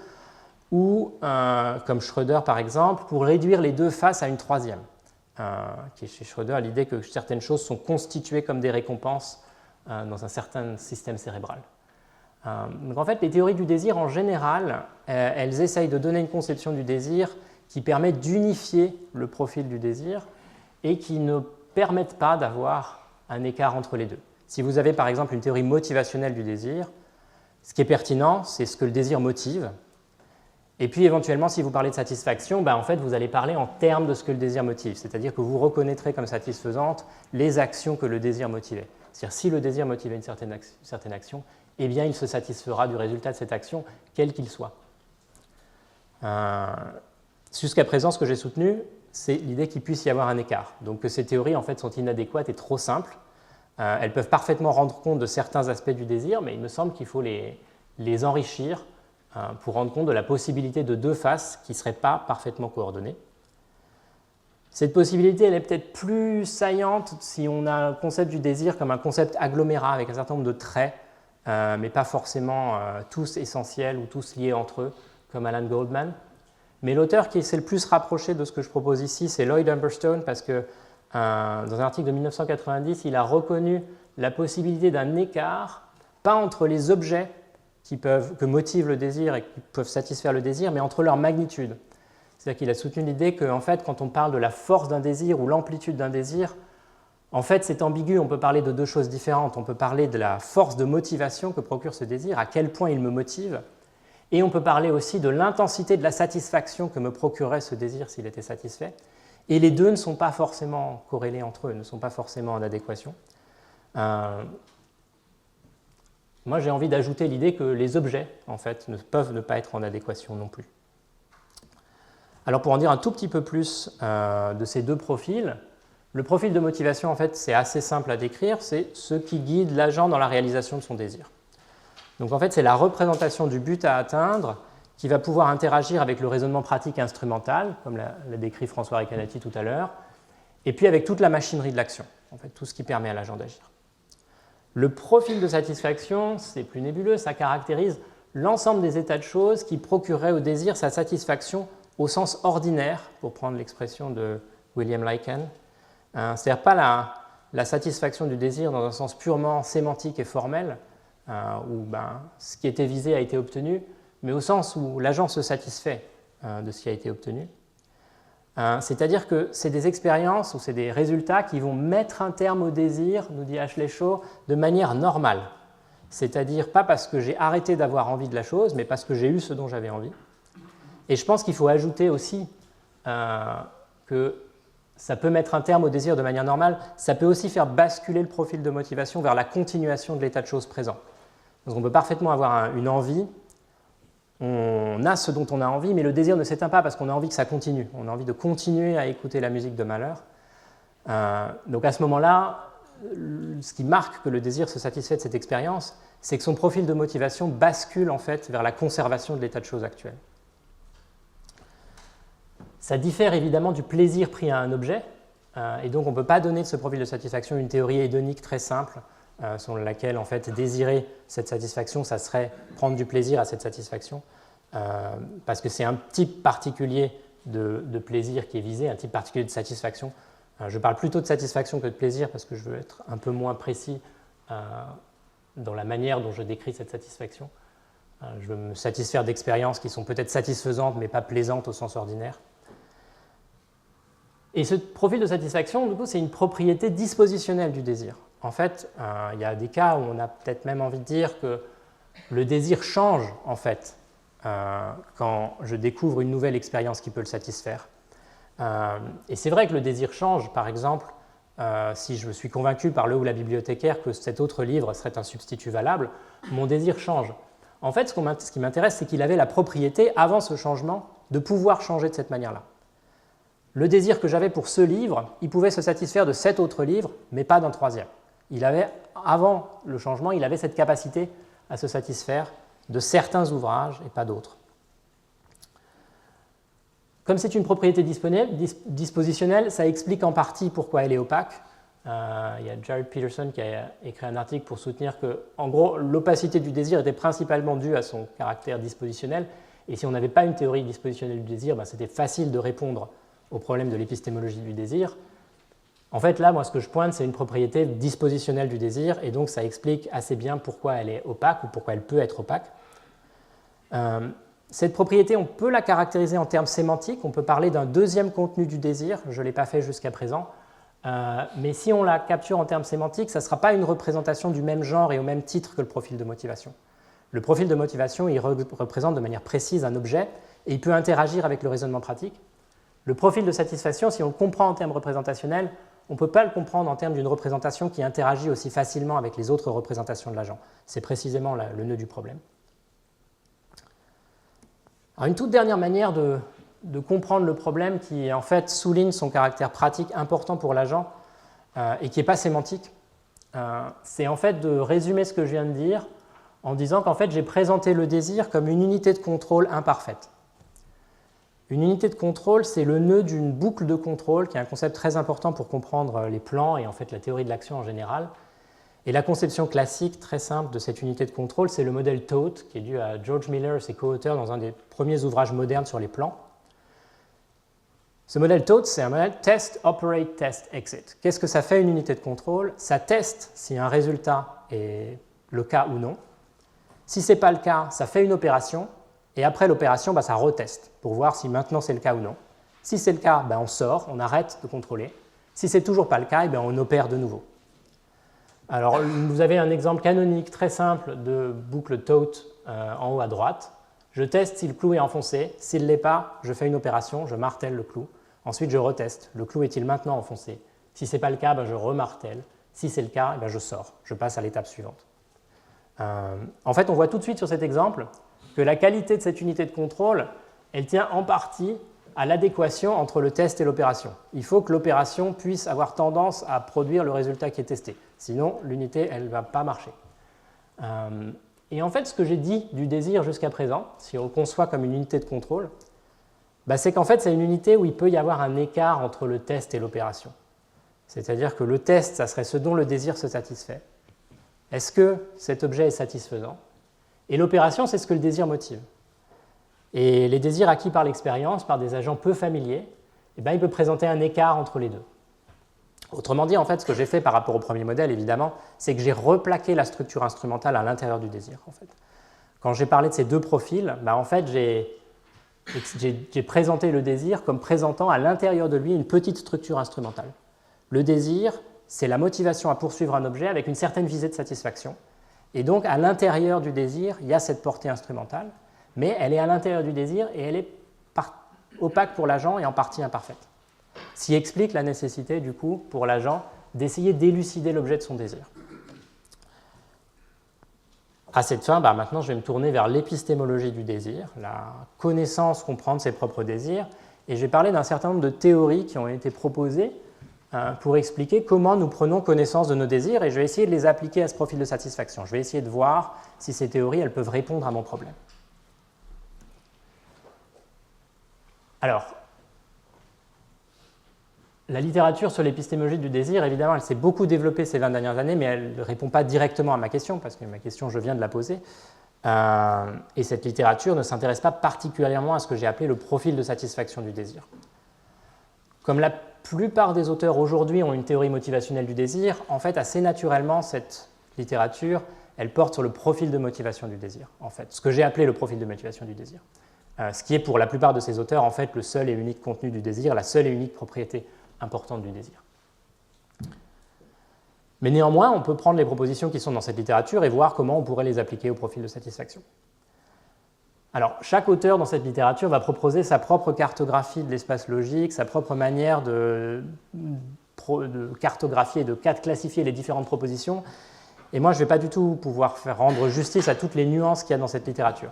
Speaker 2: ou, comme Schroeder par exemple, pour réduire les deux faces à une troisième. Qui est chez Schroeder l'idée que certaines choses sont constituées comme des récompenses dans un certain système cérébral. Donc en fait, les théories du désir, en général, elles essayent de donner une conception du désir qui permet d'unifier le profil du désir et qui ne permettent pas d'avoir un écart entre les deux. Si vous avez par exemple une théorie motivationnelle du désir, ce qui est pertinent, c'est ce que le désir motive. Et puis éventuellement, si vous parlez de satisfaction, en fait, vous allez parler en termes de ce que le désir motive, c'est-à-dire que vous reconnaîtrez comme satisfaisantes les actions que le désir motivait. C'est-à-dire si le désir motivait une certaine action, eh bien il se satisfera du résultat de cette action, quel qu'il soit. Jusqu'à présent, ce que j'ai soutenu, c'est l'idée qu'il puisse y avoir un écart. Donc que ces théories en fait, sont inadéquates et trop simples. Elles peuvent parfaitement rendre compte de certains aspects du désir, mais il me semble qu'il faut les enrichir pour rendre compte de la possibilité de deux faces qui ne seraient pas parfaitement coordonnées. Cette possibilité, elle est peut-être plus saillante si on a un concept du désir comme un concept agglomérat avec un certain nombre de traits, mais pas forcément tous essentiels ou tous liés entre eux, comme Alan Goldman. Mais l'auteur qui s'est le plus rapproché de ce que je propose ici, c'est Lloyd Humberstone, parce que dans un article de 1990, il a reconnu la possibilité d'un écart, pas entre les objets que motive le désir et qui peuvent satisfaire le désir, mais entre leur magnitude. C'est-à-dire qu'il a soutenu l'idée que, en fait, quand on parle de la force d'un désir ou l'amplitude d'un désir, en fait, c'est ambigu, on peut parler de deux choses différentes. On peut parler de la force de motivation que procure ce désir, à quel point il me motive, et on peut parler aussi de l'intensité de la satisfaction que me procurerait ce désir s'il était satisfait. Et les deux ne sont pas forcément corrélés entre eux, ne sont pas forcément en adéquation. Moi, j'ai envie d'ajouter l'idée que les objets, en fait, peuvent ne pas être en adéquation non plus. Alors, pour en dire un tout petit peu plus de ces deux profils, le profil de motivation, en fait, c'est assez simple à décrire, c'est ce qui guide l'agent dans la réalisation de son désir. Donc, en fait, c'est la représentation du but à atteindre qui va pouvoir interagir avec le raisonnement pratique instrumental, comme l'a décrit François Recanati tout à l'heure, et puis avec toute la machinerie de l'action, en fait, tout ce qui permet à l'agent d'agir. Le profil de satisfaction, c'est plus nébuleux, ça caractérise soit le désir motivé par une action, soit le désir motivé par un objet. C'est-à-dire qu'il y a des objets qui l'ensemble des états de choses qui procureraient au désir sa satisfaction au sens ordinaire, pour prendre l'expression de William Lycan. C'est-à-dire pas la satisfaction du désir dans un sens purement sémantique et formel, où ce qui était visé a été obtenu, mais au sens où l'agent se satisfait de ce qui a été obtenu. C'est-à-dire que c'est des expériences ou c'est des résultats qui vont mettre un terme au désir, nous dit Ashley Shaw, de manière normale. C'est-à-dire pas parce que j'ai arrêté d'avoir envie de la chose, mais parce que j'ai eu ce dont j'avais envie. Et je pense qu'il faut ajouter aussi que ça peut mettre un terme au désir de manière normale, ça peut aussi faire basculer le profil de motivation vers la continuation de l'état de choses présent. Donc on peut parfaitement avoir une envie, on a ce dont on a envie, mais le désir ne s'éteint pas parce qu'on a envie que ça continue. On a envie de continuer à écouter la musique de Mahler. Donc à ce moment-là, ce qui marque que le désir se satisfait de cette expérience, c'est que son profil de motivation bascule en fait vers la conservation de l'état de choses actuel. Ça diffère évidemment du plaisir pris à un objet, et donc on ne peut pas donner de ce profil de satisfaction une théorie hédonique très simple, selon laquelle en fait désirer cette satisfaction, ça serait prendre du plaisir à cette satisfaction, parce que c'est un type particulier de plaisir qui est visé, un type particulier de satisfaction. Je parle plutôt de satisfaction que de plaisir parce que je veux être un peu moins précis dans la manière dont je décris cette satisfaction. Je veux me satisfaire d'expériences qui sont peut-être satisfaisantes mais pas plaisantes au sens ordinaire. Et ce profil de satisfaction, du coup, c'est une propriété dispositionnelle du désir. En fait, il y a des cas où on a peut-être même envie de dire que le désir change, en fait, quand je découvre une nouvelle expérience qui peut le satisfaire. Et c'est vrai que le désir change, par exemple, si je suis convaincu par le ou la bibliothécaire que cet autre livre serait un substitut valable, mon désir change. En fait, ce qui m'intéresse, c'est qu'il avait la propriété, avant ce changement, de pouvoir changer de cette manière-là. Le désir que j'avais pour ce livre, il pouvait se satisfaire de cet autre livre, mais pas d'un troisième. Avant le changement, il avait cette capacité à se satisfaire de certains ouvrages et pas d'autres. Comme c'est une propriété dispositionnelle, ça explique en partie pourquoi elle est opaque. Il y a Jared Peterson qui a écrit un article pour soutenir que, en gros, l'opacité du désir était principalement due à son caractère dispositionnel. Et si on n'avait pas une théorie dispositionnelle du désir, c'était facile de répondre au problème de l'épistémologie du désir. En fait, là, moi, ce que je pointe, c'est une propriété dispositionnelle du désir, et donc ça explique assez bien pourquoi elle est opaque ou pourquoi elle peut être opaque. Cette propriété, on peut la caractériser en termes sémantiques, on peut parler d'un deuxième contenu du désir, je ne l'ai pas fait jusqu'à présent, mais si on la capture en termes sémantiques, ça ne sera pas une représentation du même genre et au même titre que le profil de motivation. Le profil de motivation, il représente de manière précise un objet, et il peut interagir avec le raisonnement pratique. Le profil de satisfaction, si on le comprend en termes représentationnels, on ne peut pas le comprendre en termes d'une représentation qui interagit aussi facilement avec les autres représentations de l'agent. C'est précisément le nœud du problème. Alors, une toute dernière manière de comprendre le problème qui, en fait, souligne son caractère pratique important pour l'agent et qui n'est pas sémantique, c'est en fait de résumer ce que je viens de dire en disant qu'en fait, j'ai présenté le désir comme une unité de contrôle imparfaite. Une unité de contrôle, c'est le nœud d'une boucle de contrôle, qui est un concept très important pour comprendre les plans et en fait la théorie de l'action en général. Et la conception classique, très simple, de cette unité de contrôle, c'est le modèle TOTE, qui est dû à George Miller et ses co-auteurs dans un des premiers ouvrages modernes sur les plans. Ce modèle TOTE, c'est un modèle Test, Operate, Test, Exit. Qu'est-ce que ça fait une unité de contrôle? Ça teste si un résultat est le cas ou non. Si ce n'est pas le cas, ça fait une opération. Et après l'opération, ça reteste pour voir si maintenant c'est le cas ou non. Si c'est le cas, on sort, on arrête de contrôler. Si c'est toujours pas le cas, on opère de nouveau. Alors, vous avez un exemple canonique très simple de boucle TOTE en haut à droite. Je teste si le clou est enfoncé. S'il ne l'est pas, je fais une opération, je martèle le clou. Ensuite, je reteste. Le clou est-il maintenant enfoncé? Si ce n'est pas le cas, je remartèle. Si c'est le cas, je sors. Je passe à l'étape suivante. En fait, on voit tout de suite sur cet exemple que la qualité de cette unité de contrôle, elle tient en partie à l'adéquation entre le test et l'opération. Il faut que l'opération puisse avoir tendance à produire le résultat qui est testé. Sinon, l'unité, elle ne va pas marcher. Et en fait, ce que j'ai dit du désir jusqu'à présent, si on le conçoit comme une unité de contrôle, c'est qu'en fait, c'est une unité où il peut y avoir un écart entre le test et l'opération. C'est-à-dire que le test, ça serait ce dont le désir se satisfait. Est-ce que cet objet est satisfaisant? Et l'opération, c'est ce que le désir motive. Et les désirs acquis par l'expérience, par des agents peu familiers, eh bien, il peut présenter un écart entre les deux. Autrement dit, en fait, ce que j'ai fait par rapport au premier modèle, évidemment, c'est que j'ai replaqué la structure instrumentale à l'intérieur du désir. En fait. Quand j'ai parlé de ces deux profils, en fait, j'ai présenté le désir comme présentant à l'intérieur de lui une petite structure instrumentale. Le désir, c'est la motivation à poursuivre un objet avec une certaine visée de satisfaction. Et donc, à l'intérieur du désir, il y a cette portée instrumentale, mais elle est à l'intérieur du désir et elle est opaque pour l'agent et en partie imparfaite. Ce qui explique la nécessité, du coup, pour l'agent d'essayer d'élucider l'objet de son désir. À cette fin, maintenant, je vais me tourner vers l'épistémologie du désir, la connaissance qu'on prend de ses propres désirs, et je vais parler d'un certain nombre de théories qui ont été proposées pour expliquer comment nous prenons connaissance de nos désirs, et je vais essayer de les appliquer à ce profil de satisfaction. Je vais essayer de voir si ces théories elles peuvent répondre à mon problème. Alors, la littérature sur l'épistémologie du désir, évidemment, elle s'est beaucoup développée ces 20 dernières années, mais elle ne répond pas directement à ma question, parce que ma question, je viens de la poser. Et cette littérature ne s'intéresse pas particulièrement à ce que j'ai appelé le profil de satisfaction du désir. Comme la plupart des auteurs aujourd'hui ont une théorie motivationnelle du désir, en fait, assez naturellement, cette littérature, elle porte sur le profil de motivation du désir, en fait, ce que j'ai appelé le profil de motivation du désir. Ce qui est pour la plupart de ces auteurs, en fait, le seul et unique contenu du désir, la seule et unique propriété importante du désir. Mais néanmoins, on peut prendre les propositions qui sont dans cette littérature et voir comment on pourrait les appliquer au profil de satisfaction. Alors, chaque auteur dans cette littérature va proposer sa propre cartographie de l'espace logique, sa propre manière de cartographier et de classifier les différentes propositions. Et moi, je ne vais pas du tout pouvoir faire rendre justice à toutes les nuances qu'il y a dans cette littérature.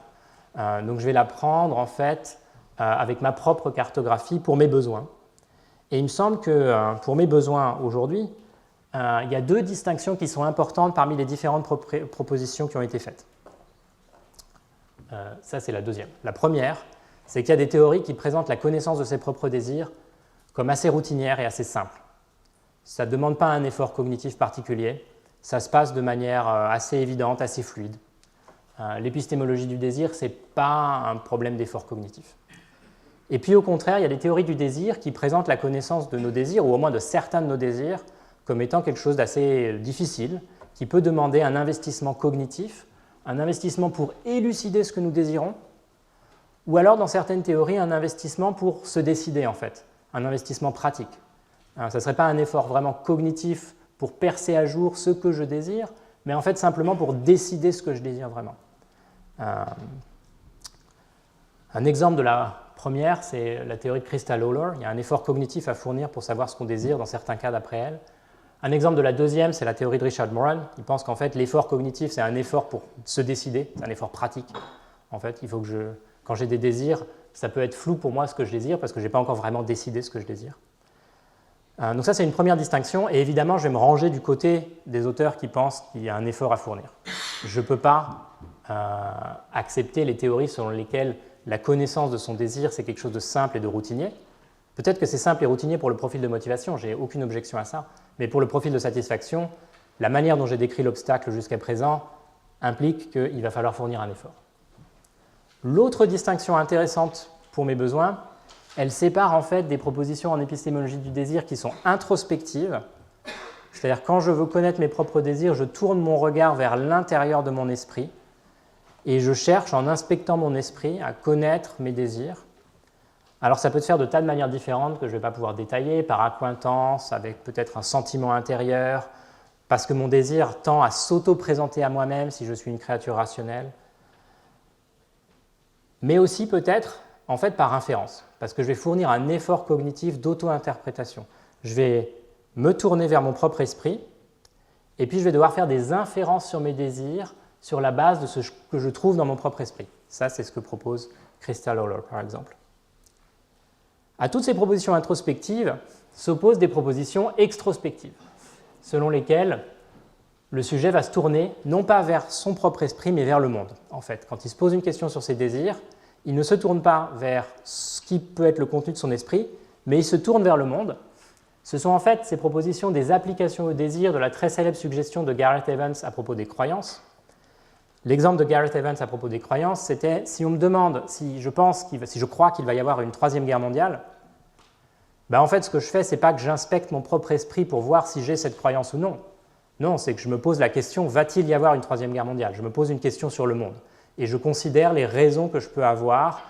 Speaker 2: Donc, je vais la prendre, en fait, avec ma propre cartographie pour mes besoins. Et il me semble que pour mes besoins aujourd'hui, il y a deux distinctions qui sont importantes parmi les différentes propositions qui ont été faites. Ça, c'est la deuxième. La première, c'est qu'il y a des théories qui présentent la connaissance de ses propres désirs comme assez routinière et assez simple. Ça ne demande pas un effort cognitif particulier, ça se passe de manière assez évidente, assez fluide. L'épistémologie du désir, ce n'est pas un problème d'effort cognitif. Et puis au contraire, il y a des théories du désir qui présentent la connaissance de nos désirs, ou au moins de certains de nos désirs, comme étant quelque chose d'assez difficile, qui peut demander un investissement cognitif, un investissement pour élucider ce que nous désirons, ou alors dans certaines théories, un investissement pour se décider en fait, un investissement pratique. Ça ne serait pas un effort vraiment cognitif pour percer à jour ce que je désire, mais en fait simplement pour décider ce que je désire vraiment. Un exemple de la première, c'est la théorie de Christa Lawler. Il y a un effort cognitif à fournir pour savoir ce qu'on désire, dans certains cas d'après elle. Un exemple de la deuxième, c'est la théorie de Richard Moran. Il pense qu'en fait, l'effort cognitif, c'est un effort pour se décider, c'est un effort pratique. En fait, il faut que quand j'ai des désirs, ça peut être flou pour moi ce que je désire, parce que je n'ai pas encore vraiment décidé ce que je désire. Donc ça, c'est une première distinction. Et évidemment, je vais me ranger du côté des auteurs qui pensent qu'il y a un effort à fournir. Je ne peux pas accepter les théories selon lesquelles la connaissance de son désir, c'est quelque chose de simple et de routinier. Peut-être que c'est simple et routinier pour le profil de motivation, je n'ai aucune objection à ça, mais pour le profil de satisfaction, la manière dont j'ai décrit l'obstacle jusqu'à présent implique qu'il va falloir fournir un effort. L'autre distinction intéressante pour mes besoins, elle sépare en fait des propositions en épistémologie du désir qui sont introspectives, c'est-à-dire quand je veux connaître mes propres désirs, je tourne mon regard vers l'intérieur de mon esprit, et je cherche, en inspectant mon esprit, à connaître mes désirs. Alors ça peut se faire de tas de manières différentes que je ne vais pas pouvoir détailler, par accointance, avec peut-être un sentiment intérieur, parce que mon désir tend à s'auto-présenter à moi-même si je suis une créature rationnelle, mais aussi peut-être en fait par inférence, parce que je vais fournir un effort cognitif d'auto-interprétation. Je vais me tourner vers mon propre esprit, et puis je vais devoir faire des inférences sur mes désirs, sur la base de ce que je trouve dans mon propre esprit. Ça, c'est ce que propose Christa Lawler, par exemple. À toutes ces propositions introspectives s'opposent des propositions extrospectives, selon lesquelles le sujet va se tourner non pas vers son propre esprit, mais vers le monde. En fait, quand il se pose une question sur ses désirs, il ne se tourne pas vers ce qui peut être le contenu de son esprit, mais il se tourne vers le monde. Ce sont en fait ces propositions des applications au désir de la très célèbre suggestion de Gareth Evans à propos des croyances, L'exemple de Gareth Evans à propos des croyances, c'était si on me demande si je crois qu'il va y avoir une troisième guerre mondiale, ben en fait, ce que je fais, ce n'est pas que j'inspecte mon propre esprit pour voir si j'ai cette croyance ou non. Non, c'est que je me pose la question, va-t-il y avoir une troisième guerre mondiale? Je me pose une question sur le monde. Et je considère les raisons que je peux avoir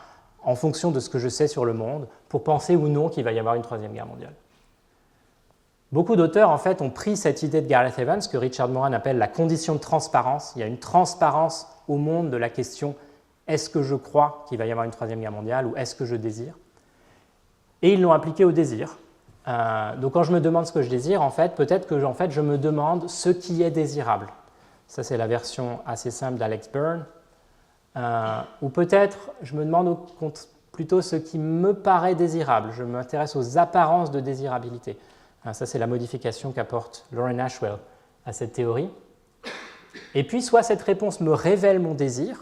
Speaker 2: en fonction de ce que je sais sur le monde pour penser ou non qu'il va y avoir une troisième guerre mondiale. Beaucoup d'auteurs, en fait, ont pris cette idée de Gareth Evans, que Richard Moran appelle la condition de transparence. Il y a une transparence au monde de la question « est-ce que je crois qu'il va y avoir une troisième guerre mondiale » ou « est-ce que je désire ?» Et ils l'ont appliqué au désir. Donc quand je me demande ce que je désire, en fait, peut-être que je me demande ce qui est désirable. Ça, c'est la version assez simple d'Alex Byrne. Ou peut-être, je me demande plutôt ce qui me paraît désirable. Je m'intéresse aux apparences de désirabilité. Ça, c'est la modification qu'apporte Lauren Ashwell à cette théorie. Et puis, soit cette réponse me révèle mon désir,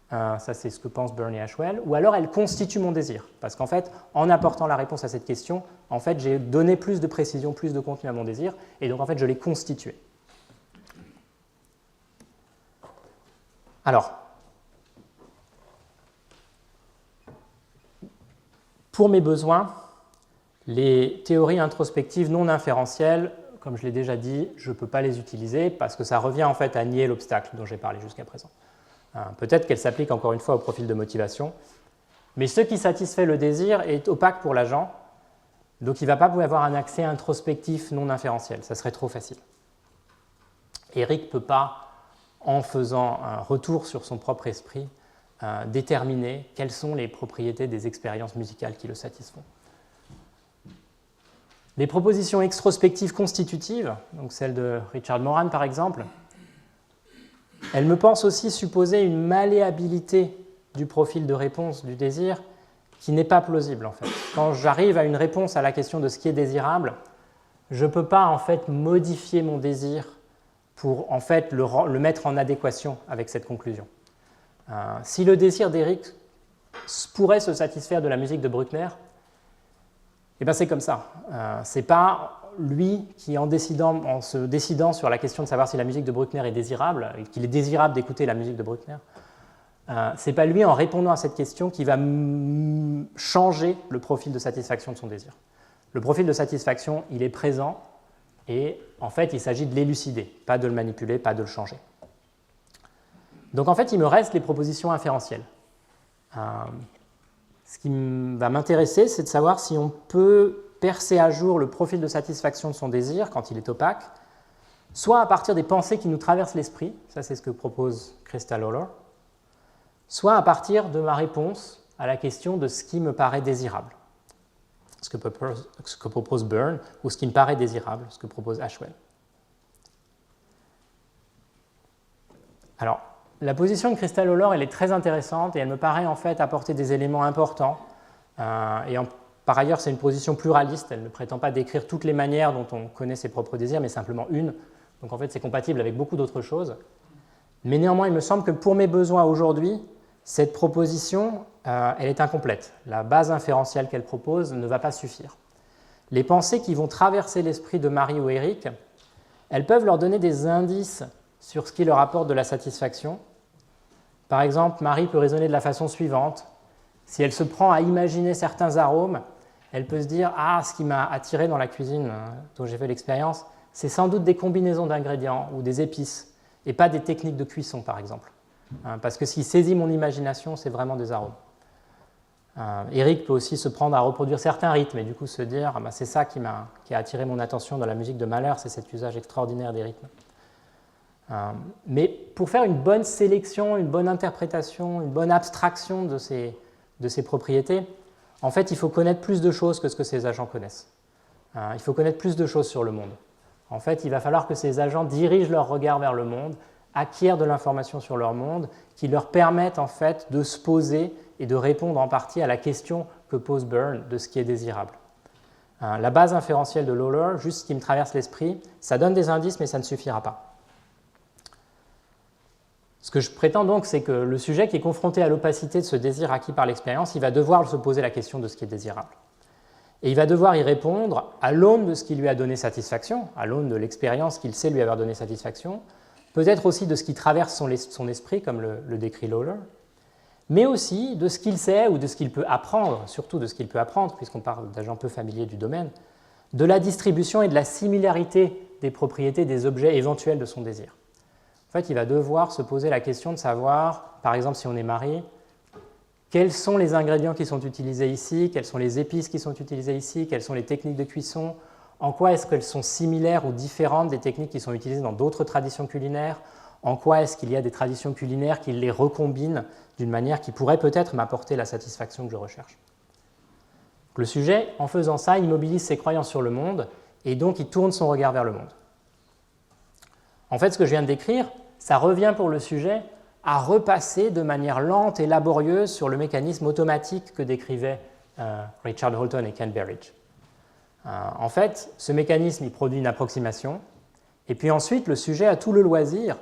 Speaker 2: ça c'est ce que pense Byrne et Ashwell, ou alors elle constitue mon désir. Parce qu'en fait, en apportant la réponse à cette question, en fait, j'ai donné plus de précision, plus de contenu à mon désir, et donc en fait, je l'ai constitué. Alors, pour mes besoins, les théories introspectives non inférentielles, comme je l'ai déjà dit, je ne peux pas les utiliser parce que ça revient en fait à nier l'obstacle dont j'ai parlé jusqu'à présent. Peut-être qu'elle s'applique encore une fois au profil de motivation, mais ce qui satisfait le désir est opaque pour l'agent, donc il ne va pas pouvoir avoir un accès introspectif non inférentiel, ça serait trop facile. Eric ne peut pas, en faisant un retour sur son propre esprit, déterminer quelles sont les propriétés des expériences musicales qui le satisfont. Les propositions extrospectives constitutives, donc celle de Richard Moran par exemple, elles me pensent aussi supposer une malléabilité du profil de réponse du désir qui n'est pas plausible en fait. Quand j'arrive à une réponse à la question de ce qui est désirable, je ne peux pas en fait modifier mon désir pour en fait le mettre en adéquation avec cette conclusion. Si le désir d'Eric pourrait se satisfaire de la musique de Bruckner, eh bien c'est comme ça. Ce n'est pas lui qui, en se décidant sur la question de savoir si la musique de Bruckner est désirable, et qu'il est désirable d'écouter la musique de Bruckner, ce n'est pas lui, en répondant à cette question, qui va changer le profil de satisfaction de son désir. Le profil de satisfaction, il est présent, et en fait, il s'agit de l'élucider, pas de le manipuler, pas de le changer. Donc en fait, il me reste les propositions inférentielles. Ce qui va m'intéresser, c'est de savoir si on peut percer à jour le profil de satisfaction de son désir quand il est opaque, soit à partir des pensées qui nous traversent l'esprit, ça c'est ce que propose Christa Lawlor, soit à partir de ma réponse à la question de ce qui me paraît désirable, ce que propose Byrne, ou ce qui me paraît désirable, ce que propose Ashwell. Alors, la position de Christa Lawlor, elle est très intéressante et elle me paraît en fait apporter des éléments importants. Par ailleurs, c'est une position pluraliste, elle ne prétend pas décrire toutes les manières dont on connaît ses propres désirs, mais simplement une. Donc en fait, c'est compatible avec beaucoup d'autres choses. Mais néanmoins, il me semble que pour mes besoins aujourd'hui, cette proposition, elle est incomplète. La base inférentielle qu'elle propose ne va pas suffire. Les pensées qui vont traverser l'esprit de Marie ou Eric, elles peuvent leur donner des indices sur ce qui leur apporte de la satisfaction. Par exemple, Marie peut raisonner de la façon suivante. Si elle se prend à imaginer certains arômes, elle peut se dire « Ah, ce qui m'a attiré dans la cuisine dont j'ai fait l'expérience, c'est sans doute des combinaisons d'ingrédients ou des épices, et pas des techniques de cuisson, par exemple. Parce que ce qui saisit mon imagination, c'est vraiment des arômes. » Eric peut aussi se prendre à reproduire certains rythmes, et du coup se dire « C'est ça qui a attiré mon attention dans la musique de Mahler, c'est cet usage extraordinaire des rythmes. » Mais pour faire une bonne sélection, une bonne interprétation, une bonne abstraction de ces propriétés, en fait, il faut connaître plus de choses que ce que ces agents connaissent. Il faut connaître plus de choses sur le monde. En fait, il va falloir que ces agents dirigent leur regard vers le monde, acquièrent de l'information sur leur monde, qui leur permettent en fait de se poser et de répondre en partie à la question que pose Byrne de ce qui est désirable. La base inférentielle de Lawlor, juste ce qui me traverse l'esprit, ça donne des indices, mais ça ne suffira pas. Ce que je prétends donc, c'est que le sujet qui est confronté à l'opacité de ce désir acquis par l'expérience, il va devoir se poser la question de ce qui est désirable. Et il va devoir y répondre à l'aune de ce qui lui a donné satisfaction, à l'aune de l'expérience qu'il sait lui avoir donné satisfaction, peut-être aussi de ce qui traverse son esprit, comme le décrit Lawler, mais aussi de ce qu'il sait ou de ce qu'il peut apprendre, surtout de ce qu'il peut apprendre, puisqu'on parle d'agents peu familiers du domaine, de la distribution et de la similarité des propriétés des objets éventuels de son désir. En fait, il va devoir se poser la question de savoir, par exemple, si on est marié, quels sont les ingrédients qui sont utilisés ici, quelles sont les épices qui sont utilisées ici, quelles sont les techniques de cuisson, en quoi est-ce qu'elles sont similaires ou différentes des techniques qui sont utilisées dans d'autres traditions culinaires, en quoi est-ce qu'il y a des traditions culinaires qui les recombinent d'une manière qui pourrait peut-être m'apporter la satisfaction que je recherche. Le sujet, en faisant ça, il mobilise ses croyances sur le monde et donc il tourne son regard vers le monde. En fait, ce que je viens de décrire, ça revient pour le sujet à repasser de manière lente et laborieuse sur le mécanisme automatique que décrivaient Richard Holton et Ken Berridge. En fait, ce mécanisme, il produit une approximation, et puis ensuite, le sujet a tout le loisir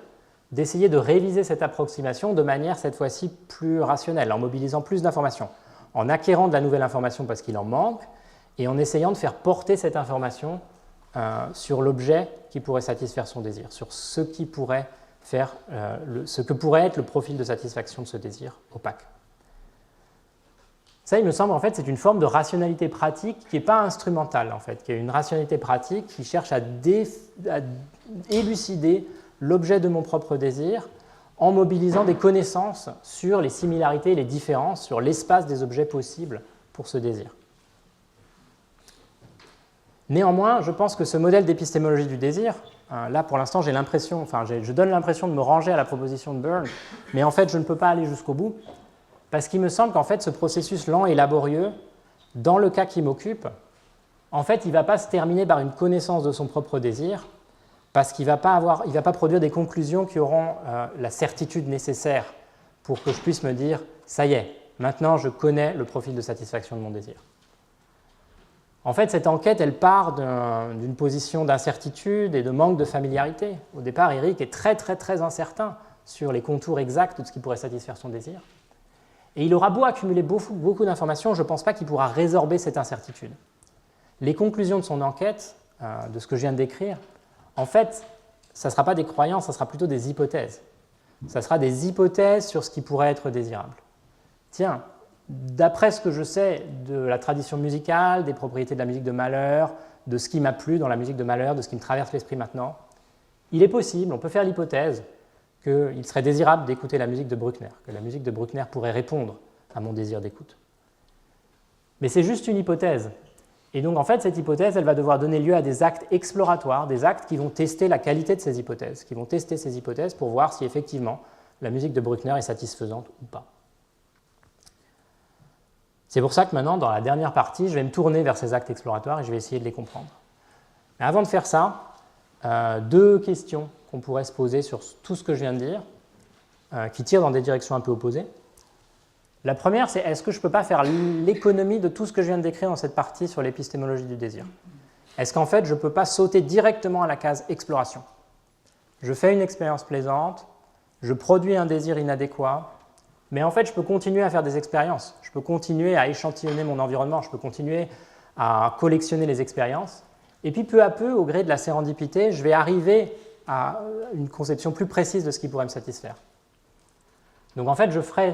Speaker 2: d'essayer de réviser cette approximation de manière, cette fois-ci, plus rationnelle, en mobilisant plus d'informations, en acquérant de la nouvelle information parce qu'il en manque, et en essayant de faire porter cette information sur l'objet qui pourrait satisfaire son désir, sur ce qui pourrait faire, ce que pourrait être le profil de satisfaction de ce désir opaque. Ça, il me semble, en fait, c'est une forme de rationalité pratique qui n'est pas instrumentale, en fait, qui est une rationalité pratique qui cherche à élucider l'objet de mon propre désir en mobilisant des connaissances sur les similarités et les différences, sur l'espace des objets possibles pour ce désir. Néanmoins, je pense que ce modèle d'épistémologie du désir, là pour l'instant j'ai l'impression, je donne l'impression de me ranger à la proposition de Byrne, mais en fait je ne peux pas aller jusqu'au bout, parce qu'il me semble qu'en fait ce processus lent et laborieux, dans le cas qui m'occupe, en fait il ne va pas se terminer par une connaissance de son propre désir, parce qu'il ne va pas produire des conclusions qui auront la certitude nécessaire pour que je puisse me dire « ça y est, maintenant je connais le profil de satisfaction de mon désir ». En fait, cette enquête, elle part d'une position d'incertitude et de manque de familiarité. Au départ, Eric est très, très, très incertain sur les contours exacts de ce qui pourrait satisfaire son désir. Et il aura beau accumuler beaucoup d'informations, je ne pense pas qu'il pourra résorber cette incertitude. Les conclusions de son enquête, de ce que je viens de décrire, en fait, ça ne sera pas des croyances, ça sera plutôt des hypothèses. Ça sera des hypothèses sur ce qui pourrait être désirable. Tiens, d'après ce que je sais de la tradition musicale, des propriétés de la musique de Mahler, de ce qui m'a plu dans la musique de Mahler, de ce qui me traverse l'esprit maintenant, il est possible, on peut faire l'hypothèse qu'il serait désirable d'écouter la musique de Bruckner, que la musique de Bruckner pourrait répondre à mon désir d'écoute. Mais c'est juste une hypothèse. Et donc en fait, cette hypothèse, elle va devoir donner lieu à des actes exploratoires, des actes qui vont tester la qualité de ces hypothèses, qui vont tester ces hypothèses pour voir si effectivement la musique de Bruckner est satisfaisante ou pas. C'est pour ça que maintenant, dans la dernière partie, je vais me tourner vers ces actes exploratoires et je vais essayer de les comprendre. Mais avant de faire ça, deux questions qu'on pourrait se poser sur tout ce que je viens de dire, qui tirent dans des directions un peu opposées. La première, c'est est-ce que je ne peux pas faire l'économie de tout ce que je viens de décrire dans cette partie sur l'épistémologie du désir? Est-ce qu'en fait, je ne peux pas sauter directement à la case exploration? Je fais une expérience plaisante, je produis un désir inadéquat, mais en fait, je peux continuer à faire des expériences, je peux continuer à échantillonner mon environnement, je peux continuer à collectionner les expériences, et puis peu à peu, au gré de la sérendipité, je vais arriver à une conception plus précise de ce qui pourrait me satisfaire. Donc en fait, je ferai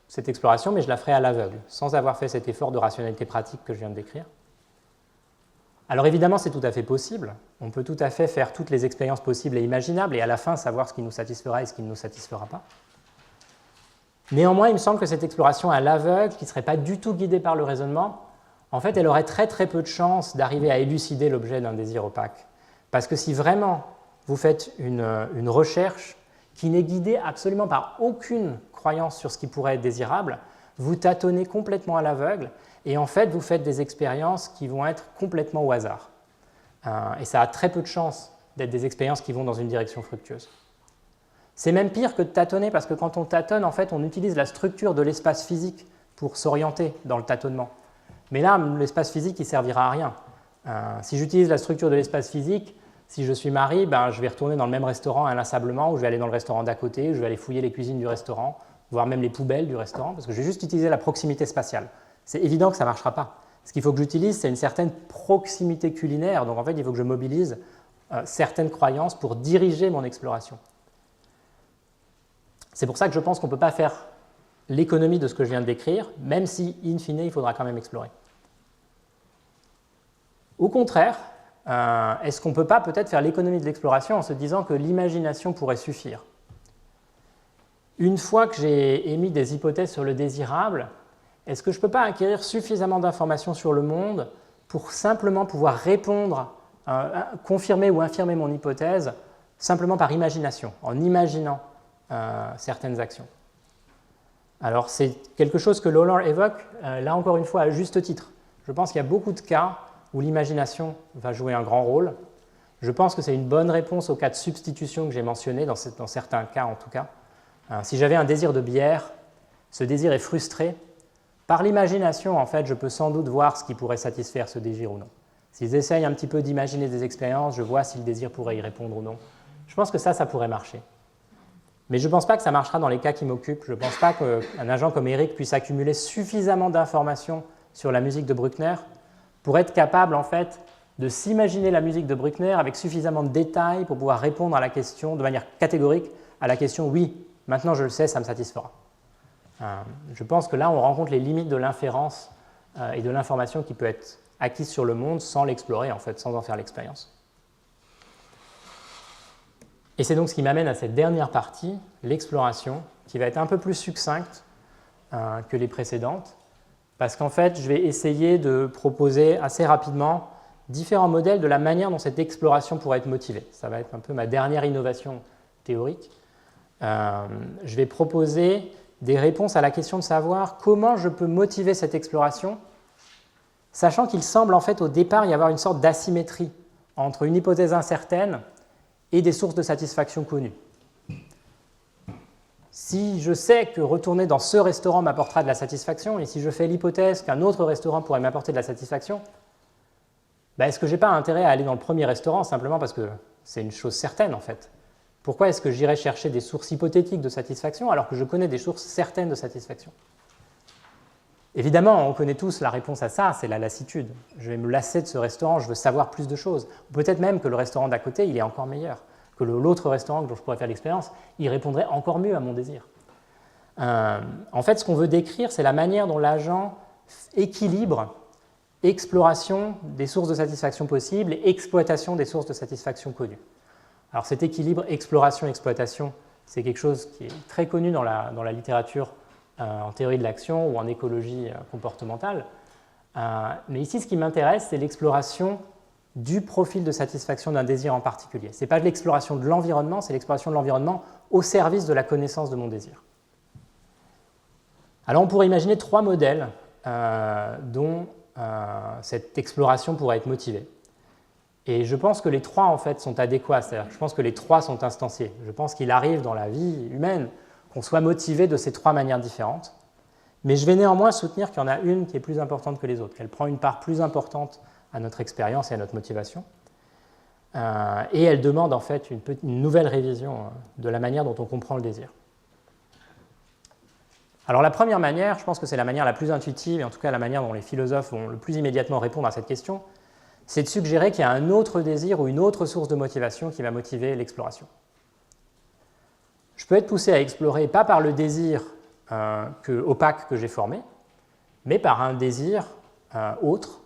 Speaker 2: cette exploration, mais je la ferai à l'aveugle, sans avoir fait cet effort de rationalité pratique que je viens de décrire. Alors évidemment, c'est tout à fait possible, on peut tout à fait faire toutes les expériences possibles et imaginables, et à la fin savoir ce qui nous satisfera et ce qui ne nous satisfera pas. Néanmoins, il me semble que cette exploration à l'aveugle, qui ne serait pas du tout guidée par le raisonnement, en fait, elle aurait très très peu de chances d'arriver à élucider l'objet d'un désir opaque. Parce que si vraiment vous faites une recherche qui n'est guidée absolument par aucune croyance sur ce qui pourrait être désirable, vous tâtonnez complètement à l'aveugle et en fait, vous faites des expériences qui vont être complètement au hasard. Et ça a très peu de chances d'être des expériences qui vont dans une direction fructueuse. C'est même pire que de tâtonner, parce que quand on tâtonne, en fait, on utilise la structure de l'espace physique pour s'orienter dans le tâtonnement. Mais là, l'espace physique, il ne servira à rien. Si j'utilise la structure de l'espace physique, si je suis mari, je vais retourner dans le même restaurant inlassablement, ou je vais aller dans le restaurant d'à côté, ou je vais aller fouiller les cuisines du restaurant, voire même les poubelles du restaurant, parce que je vais juste utiliser la proximité spatiale. C'est évident que ça ne marchera pas. Ce qu'il faut que j'utilise, c'est une certaine proximité culinaire. Donc en fait, il faut que je mobilise certaines croyances pour diriger mon exploration. C'est pour ça que je pense qu'on ne peut pas faire l'économie de ce que je viens de décrire, même si, in fine, il faudra quand même explorer. Au contraire, est-ce qu'on ne peut pas peut-être faire l'économie de l'exploration en se disant que l'imagination pourrait suffire? Une fois que j'ai émis des hypothèses sur le désirable, est-ce que je ne peux pas acquérir suffisamment d'informations sur le monde pour simplement pouvoir répondre, confirmer ou infirmer mon hypothèse simplement par imagination, en imaginant certaines actions? Alors c'est quelque chose que Lawlor évoque, là encore une fois à juste titre. Je pense qu'il y a beaucoup de cas où l'imagination va jouer un grand rôle. Je pense que c'est une bonne réponse au cas de substitution que j'ai mentionné, dans certains cas en tout cas. Si j'avais un désir de bière, ce désir est frustré. Par l'imagination, en fait, je peux sans doute voir ce qui pourrait satisfaire ce désir ou non. S'ils essayent un petit peu d'imaginer des expériences, je vois si le désir pourrait y répondre ou non. Je pense que ça pourrait marcher. Mais je ne pense pas que ça marchera dans les cas qui m'occupent. Je ne pense pas qu'un agent comme Eric puisse accumuler suffisamment d'informations sur la musique de Bruckner pour être capable, en fait, de s'imaginer la musique de Bruckner avec suffisamment de détails pour pouvoir répondre à la question, de manière catégorique, à la question « oui, maintenant je le sais, ça me satisfera ». Je pense que là, on rencontre les limites de l'inférence et de l'information qui peut être acquise sur le monde sans l'explorer, en fait, sans en faire l'expérience. Et c'est donc ce qui m'amène à cette dernière partie, l'exploration, qui va être un peu plus succincte que les précédentes, parce qu'en fait, je vais essayer de proposer assez rapidement différents modèles de la manière dont cette exploration pourrait être motivée. Ça va être un peu ma dernière innovation théorique. Je vais proposer des réponses à la question de savoir comment je peux motiver cette exploration, sachant qu'il semble en fait au départ y avoir une sorte d'asymétrie entre une hypothèse incertaine et des sources de satisfaction connues. Si je sais que retourner dans ce restaurant m'apportera de la satisfaction, et si je fais l'hypothèse qu'un autre restaurant pourrait m'apporter de la satisfaction, est-ce que je n'ai pas intérêt à aller dans le premier restaurant simplement parce que c'est une chose certaine en fait? Pourquoi est-ce que j'irais chercher des sources hypothétiques de satisfaction alors que je connais des sources certaines de satisfaction? Évidemment, on connaît tous la réponse à ça, c'est la lassitude. Je vais me lasser de ce restaurant, je veux savoir plus de choses. Peut-être même que le restaurant d'à côté, il est encore meilleur, que l'autre restaurant dont je pourrais faire l'expérience, il répondrait encore mieux à mon désir. En fait, ce qu'on veut décrire, c'est la manière dont l'agent équilibre exploration des sources de satisfaction possibles et exploitation des sources de satisfaction connues. Alors cet équilibre exploration-exploitation, c'est quelque chose qui est très connu dans la littérature en théorie de l'action ou en écologie comportementale. Mais ici, ce qui m'intéresse, c'est l'exploration du profil de satisfaction d'un désir en particulier. Ce n'est pas l'exploration de l'environnement, c'est l'exploration de l'environnement au service de la connaissance de mon désir. Alors on pourrait imaginer trois modèles dont cette exploration pourrait être motivée. Et je pense que les trois, en fait, sont adéquats. C'est-à-dire que je pense que les trois sont instanciés. Je pense qu'il arrive dans la vie humaine qu'on soit motivé de ces trois manières différentes. Mais je vais néanmoins soutenir qu'il y en a une qui est plus importante que les autres, qu'elle prend une part plus importante à notre expérience et à notre motivation. Et elle demande en fait une nouvelle révision de la manière dont on comprend le désir. Alors la première manière, je pense que c'est la manière la plus intuitive, et en tout cas la manière dont les philosophes vont le plus immédiatement répondre à cette question, c'est de suggérer qu'il y a un autre désir ou une autre source de motivation qui va motiver l'exploration. Je peux être poussé à explorer pas par le désir opaque que j'ai formé, mais par un désir autre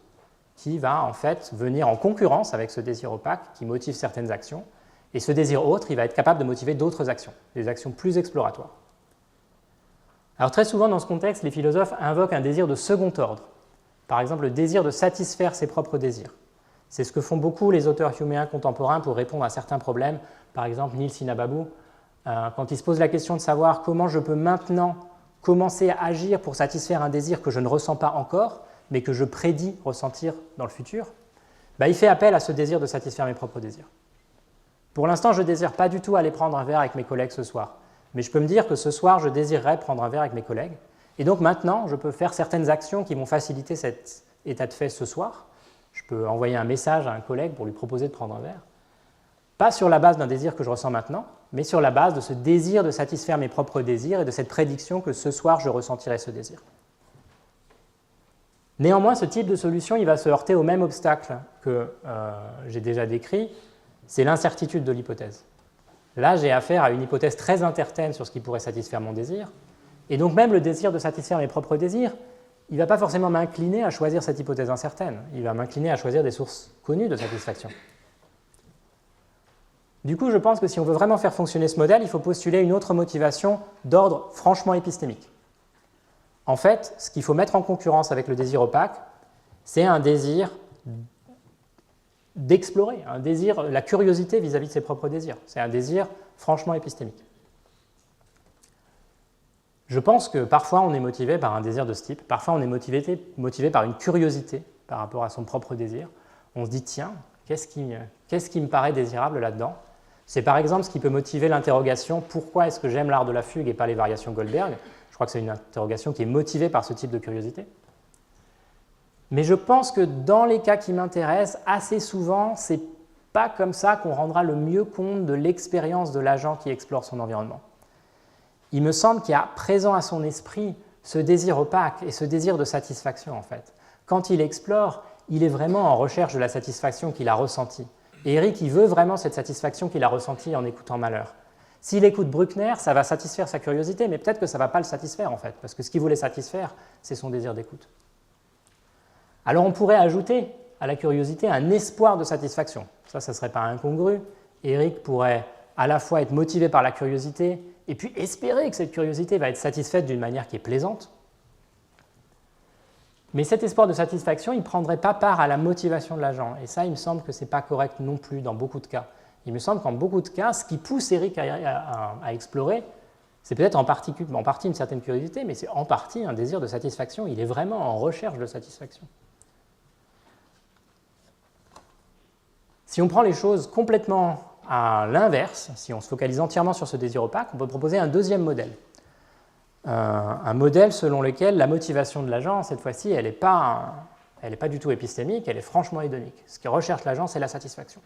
Speaker 2: qui va en fait venir en concurrence avec ce désir opaque qui motive certaines actions. Et ce désir autre, il va être capable de motiver d'autres actions, des actions plus exploratoires. Alors très souvent dans ce contexte, les philosophes invoquent un désir de second ordre. Par exemple, le désir de satisfaire ses propres désirs. C'est ce que font beaucoup les auteurs huméens contemporains pour répondre à certains problèmes. Par exemple, Neil Sinababu, quand il se pose la question de savoir comment je peux maintenant commencer à agir pour satisfaire un désir que je ne ressens pas encore, mais que je prédis ressentir dans le futur, il fait appel à ce désir de satisfaire mes propres désirs. Pour l'instant, je ne désire pas du tout aller prendre un verre avec mes collègues ce soir, mais je peux me dire que ce soir, je désirerais prendre un verre avec mes collègues, et donc maintenant, je peux faire certaines actions qui vont faciliter cet état de fait ce soir. Je peux envoyer un message à un collègue pour lui proposer de prendre un verre, pas sur la base d'un désir que je ressens maintenant, mais sur la base de ce désir de satisfaire mes propres désirs et de cette prédiction que ce soir, je ressentirai ce désir. Néanmoins, ce type de solution, il va se heurter au même obstacle que j'ai déjà décrit, c'est l'incertitude de l'hypothèse. Là, j'ai affaire à une hypothèse très incertaine sur ce qui pourrait satisfaire mon désir. Et donc même le désir de satisfaire mes propres désirs, il ne va pas forcément m'incliner à choisir cette hypothèse incertaine. Il va m'incliner à choisir des sources connues de satisfaction. Du coup, je pense que si on veut vraiment faire fonctionner ce modèle, il faut postuler une autre motivation d'ordre franchement épistémique. En fait, ce qu'il faut mettre en concurrence avec le désir opaque, c'est un désir d'explorer, un désir, la curiosité vis-à-vis de ses propres désirs. C'est un désir franchement épistémique. Je pense que parfois on est motivé par un désir de ce type, parfois on est motivé par une curiosité par rapport à son propre désir. On se dit, tiens, qu'est-ce qui me paraît désirable là-dedans? C'est par exemple ce qui peut motiver l'interrogation, pourquoi est-ce que j'aime l'art de la fugue et pas les variations Goldberg? Je crois que c'est une interrogation qui est motivée par ce type de curiosité. Mais je pense que dans les cas qui m'intéressent, assez souvent, ce n'est pas comme ça qu'on rendra le mieux compte de l'expérience de l'agent qui explore son environnement. Il me semble qu'il y a présent à son esprit ce désir opaque et ce désir de satisfaction, en fait. Quand il explore, il est vraiment en recherche de la satisfaction qu'il a ressentie. Et Eric, il veut vraiment cette satisfaction qu'il a ressentie en écoutant Mahler. S'il écoute Bruckner, ça va satisfaire sa curiosité, mais peut-être que ça ne va pas le satisfaire, en fait, parce que ce qu'il voulait satisfaire, c'est son désir d'écoute. Alors on pourrait ajouter à la curiosité un espoir de satisfaction. Ça ne serait pas incongru. Eric pourrait à la fois être motivé par la curiosité et puis espérer que cette curiosité va être satisfaite d'une manière qui est plaisante. Mais cet espoir de satisfaction, il ne prendrait pas part à la motivation de l'agent. Et ça, il me semble que ce n'est pas correct non plus dans beaucoup de cas. Il me semble qu'en beaucoup de cas, ce qui pousse Eric à explorer, c'est peut-être en partie une certaine curiosité, mais c'est en partie un désir de satisfaction. Il est vraiment en recherche de satisfaction. Si on prend les choses complètement à l'inverse, si on se focalise entièrement sur ce désir opaque, on peut proposer un deuxième modèle. Un modèle selon lequel la motivation de l'agent, cette fois-ci, elle n'est pas du tout épistémique, elle est franchement hédonique. Ce que recherche l'agent, c'est la satisfaction.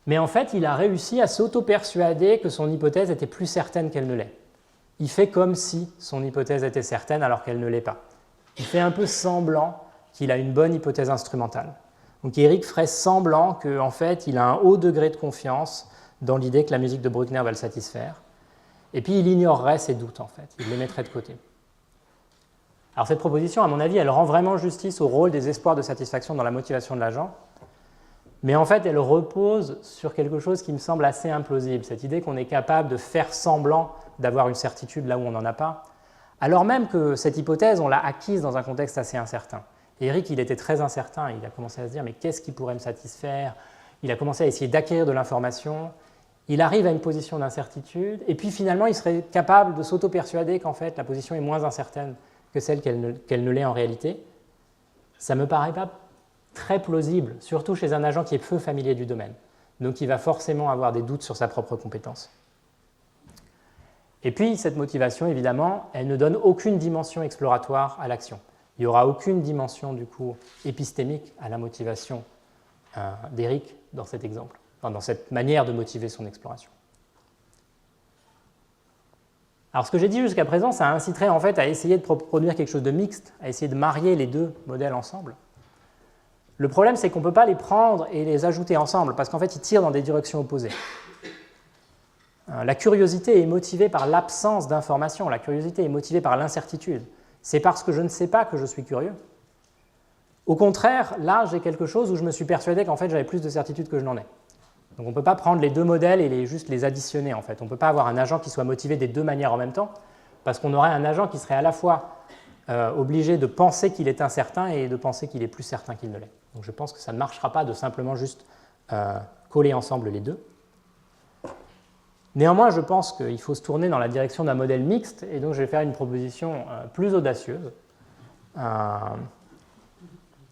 Speaker 2: Mais en fait, il a réussi à s'auto-persuader que son hypothèse était plus certaine qu'elle ne l'est. Il fait comme si son hypothèse était certaine alors qu'elle ne l'est pas. Il fait un peu semblant qu'il a une bonne hypothèse instrumentale. Donc Eric ferait semblant qu'en fait, il a un haut degré de confiance dans l'idée que la musique de Bruckner va le satisfaire. Et puis il ignorerait ses doutes, en fait. Il les mettrait de côté. Alors cette proposition, à mon avis, elle rend vraiment justice au rôle des espoirs de satisfaction dans la motivation de l'agent. Mais en fait, elle repose sur quelque chose qui me semble assez implausible, cette idée qu'on est capable de faire semblant d'avoir une certitude là où on n'en a pas, alors même que cette hypothèse, on l'a acquise dans un contexte assez incertain. Eric, il était très incertain, il a commencé à se dire « mais qu'est-ce qui pourrait me satisfaire ?» Il a commencé à essayer d'acquérir de l'information, il arrive à une position d'incertitude, et puis finalement, il serait capable de s'auto-persuader qu'en fait, la position est moins incertaine que celle qu'elle ne l'est en réalité. Ça ne me paraît pas très plausible, surtout chez un agent qui est peu familier du domaine. Donc il va forcément avoir des doutes sur sa propre compétence. Et puis cette motivation, évidemment, elle ne donne aucune dimension exploratoire à l'action. Il n'y aura aucune dimension, du coup, épistémique à la motivation d'Eric dans cet exemple, dans cette manière de motiver son exploration. Alors ce que j'ai dit jusqu'à présent, ça inciterait en fait à essayer de produire quelque chose de mixte, à essayer de marier les deux modèles ensemble. Le problème, c'est qu'on ne peut pas les prendre et les ajouter ensemble, parce qu'en fait, ils tirent dans des directions opposées. La curiosité est motivée par l'absence d'information, la curiosité est motivée par l'incertitude. C'est parce que je ne sais pas que je suis curieux. Au contraire, là, j'ai quelque chose où je me suis persuadé qu'en fait, j'avais plus de certitude que je n'en ai. Donc on ne peut pas prendre les deux modèles et juste les additionner, en fait. On ne peut pas avoir un agent qui soit motivé des deux manières en même temps, parce qu'on aurait un agent qui serait à la fois obligé de penser qu'il est incertain et de penser qu'il est plus certain qu'il ne l'est. Donc je pense que ça ne marchera pas de simplement juste coller ensemble les deux. Néanmoins, je pense qu'il faut se tourner dans la direction d'un modèle mixte, et donc je vais faire une proposition plus audacieuse,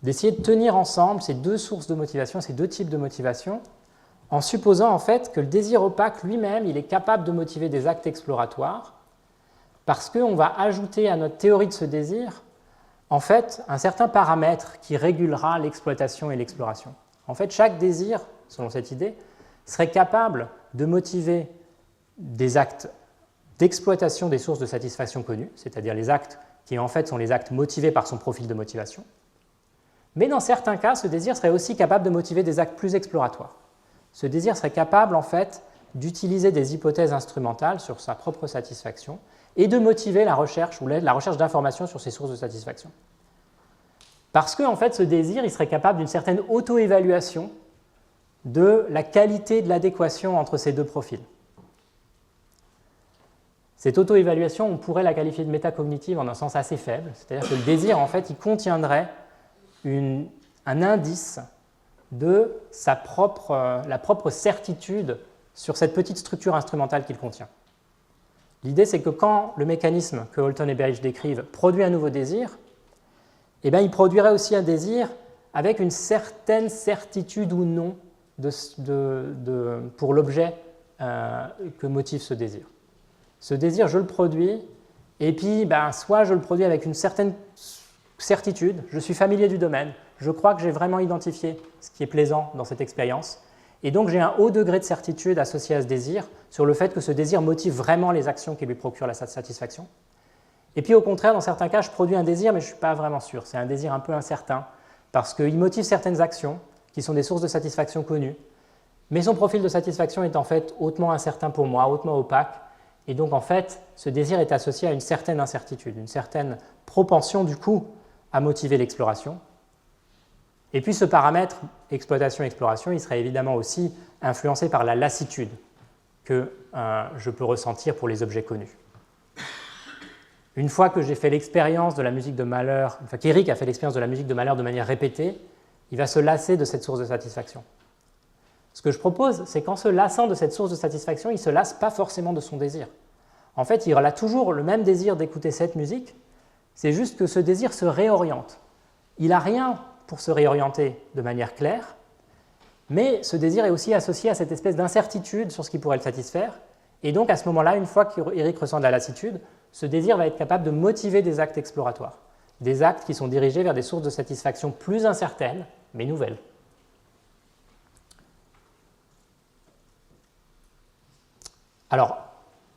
Speaker 2: d'essayer de tenir ensemble ces deux sources de motivation, ces deux types de motivation, en supposant en fait que le désir opaque lui-même, il est capable de motiver des actes exploratoires, parce qu'on va ajouter à notre théorie de ce désir, en fait, un certain paramètre qui régulera l'exploitation et l'exploration. En fait, chaque désir, selon cette idée, serait capable de motiver des actes d'exploitation des sources de satisfaction connues, c'est-à-dire les actes qui en fait sont les actes motivés par son profil de motivation. Mais dans certains cas, ce désir serait aussi capable de motiver des actes plus exploratoires. ce désir serait capable en fait d'utiliser des hypothèses instrumentales sur sa propre satisfaction et de motiver la recherche ou la recherche d'informations sur ses sources de satisfaction. Parce que en fait, ce désir il serait capable d'une certaine auto-évaluation de la qualité de l'adéquation entre ces deux profils. Cette auto-évaluation, on pourrait la qualifier de métacognitive en un sens assez faible, c'est-à-dire que le désir, en fait, il contiendrait un indice de la propre certitude sur cette petite structure instrumentale qu'il contient. L'idée, c'est que quand le mécanisme que Holton et Berich décrivent produit un nouveau désir, eh bien, il produirait aussi un désir avec une certaine certitude ou non pour l'objet que motive ce désir. Ce désir, je le produis, et puis soit je le produis avec une certaine certitude, je suis familier du domaine, je crois que j'ai vraiment identifié ce qui est plaisant dans cette expérience, et donc j'ai un haut degré de certitude associé à ce désir sur le fait que ce désir motive vraiment les actions qui lui procurent la satisfaction. Et puis au contraire, dans certains cas, je produis un désir, mais je ne suis pas vraiment sûr, c'est un désir un peu incertain, parce qu'il motive certaines actions qui sont des sources de satisfaction connues, mais son profil de satisfaction est en fait hautement incertain pour moi, hautement opaque. Et donc, en fait, ce désir est associé à une certaine incertitude, une certaine propension, du coup, à motiver l'exploration. Et puis, ce paramètre exploitation-exploration, il serait évidemment aussi influencé par la lassitude que je peux ressentir pour les objets connus. Une fois que j'ai fait l'expérience de la musique de malheur, enfin qu'Eric a fait l'expérience de la musique de malheur de manière répétée, il va se lasser de cette source de satisfaction. Ce que je propose, c'est qu'en se lassant de cette source de satisfaction, il ne se lasse pas forcément de son désir. En fait, il a toujours le même désir d'écouter cette musique, c'est juste que ce désir se réoriente. Il n'a rien pour se réorienter de manière claire, mais ce désir est aussi associé à cette espèce d'incertitude sur ce qui pourrait le satisfaire, et donc à ce moment-là, une fois qu'Eric ressent de la lassitude, ce désir va être capable de motiver des actes exploratoires, des actes qui sont dirigés vers des sources de satisfaction plus incertaines, mais nouvelles. Alors,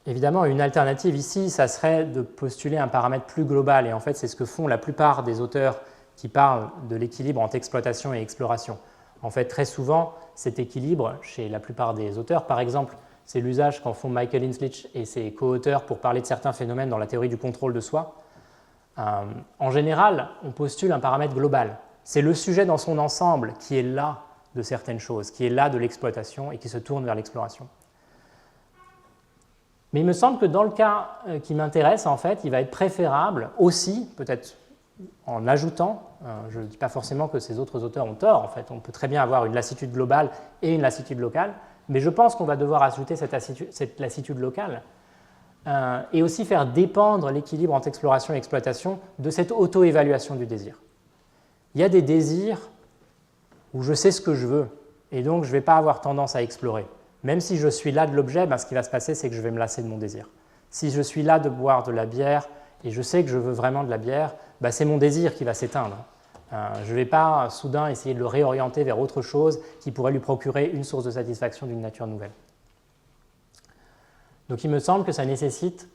Speaker 2: évidemment, une alternative ici, ça serait de postuler un paramètre plus global, et en fait, c'est ce que font la plupart des auteurs qui parlent de l'équilibre entre exploitation et exploration. En fait, très souvent, cet équilibre, chez la plupart des auteurs, par exemple, c'est l'usage qu'en font Michael Hincklitch et ses co-auteurs pour parler de certains phénomènes dans la théorie du contrôle de soi. En général, on postule un paramètre global. C'est le sujet dans son ensemble qui est là de certaines choses, qui est là de l'exploitation et qui se tourne vers l'exploration. Mais il me semble que dans le cas qui m'intéresse, en fait, il va être préférable aussi, peut-être en ajoutant, je ne dis pas forcément que ces autres auteurs ont tort, en fait, on peut très bien avoir une lassitude globale et une lassitude locale, mais je pense qu'on va devoir ajouter cette lassitude locale et aussi faire dépendre l'équilibre entre exploration et exploitation de cette auto-évaluation du désir. Il y a des désirs où je sais ce que je veux, et donc je ne vais pas avoir tendance à explorer. Même si je suis là de l'objet, ce qui va se passer, c'est que je vais me lasser de mon désir. Si je suis là de boire de la bière et je sais que je veux vraiment de la bière, c'est mon désir qui va s'éteindre. Je ne vais pas soudain essayer de le réorienter vers autre chose qui pourrait lui procurer une source de satisfaction d'une nature nouvelle. Donc il me semble que ça nécessite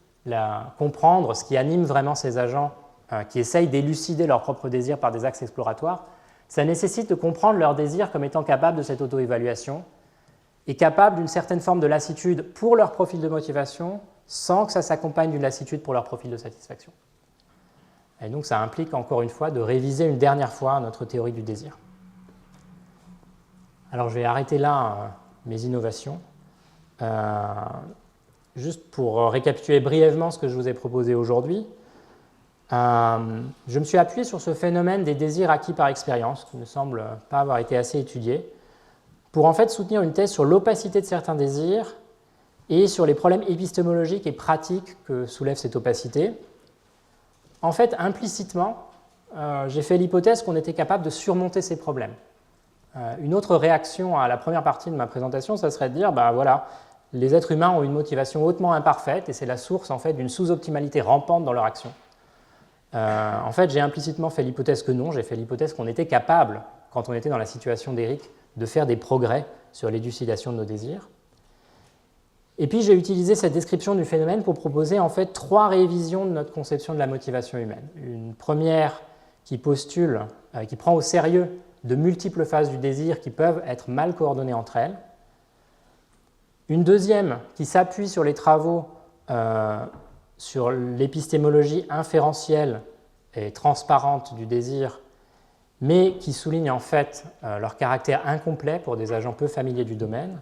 Speaker 2: comprendre ce qui anime vraiment ces agents qui essayent d'élucider leur propre désir par des axes exploratoires. Ça nécessite de comprendre leur désir comme étant capable de cette auto-évaluation et capable d'une certaine forme de lassitude pour leur profil de motivation sans que ça s'accompagne d'une lassitude pour leur profil de satisfaction. Et donc ça implique encore une fois de réviser une dernière fois notre théorie du désir. Alors je vais arrêter là mes innovations. Juste pour récapituler brièvement ce que je vous ai proposé aujourd'hui, je me suis appuyé sur ce phénomène des désirs acquis par expérience, qui ne semble pas avoir été assez étudié, pour en fait soutenir une thèse sur l'opacité de certains désirs et sur les problèmes épistémologiques et pratiques que soulève cette opacité. En fait, implicitement, j'ai fait l'hypothèse qu'on était capable de surmonter ces problèmes. Une autre réaction à la première partie de ma présentation, ça serait de dire, voilà, les êtres humains ont une motivation hautement imparfaite et c'est la source en fait, d'une sous-optimalité rampante dans leur action. En fait, j'ai implicitement fait l'hypothèse que non, j'ai fait l'hypothèse qu'on était capable, quand on était dans la situation d'Eric, de faire des progrès sur l'élucidation de nos désirs. Et puis j'ai utilisé cette description du phénomène pour proposer en fait 3 révisions de notre conception de la motivation humaine. Une première qui postule, qui prend au sérieux de multiples phases du désir qui peuvent être mal coordonnées entre elles. Une deuxième qui s'appuie sur les travaux sur l'épistémologie inférentielle et transparente du désir, mais qui souligne en fait leur caractère incomplet pour des agents peu familiers du domaine.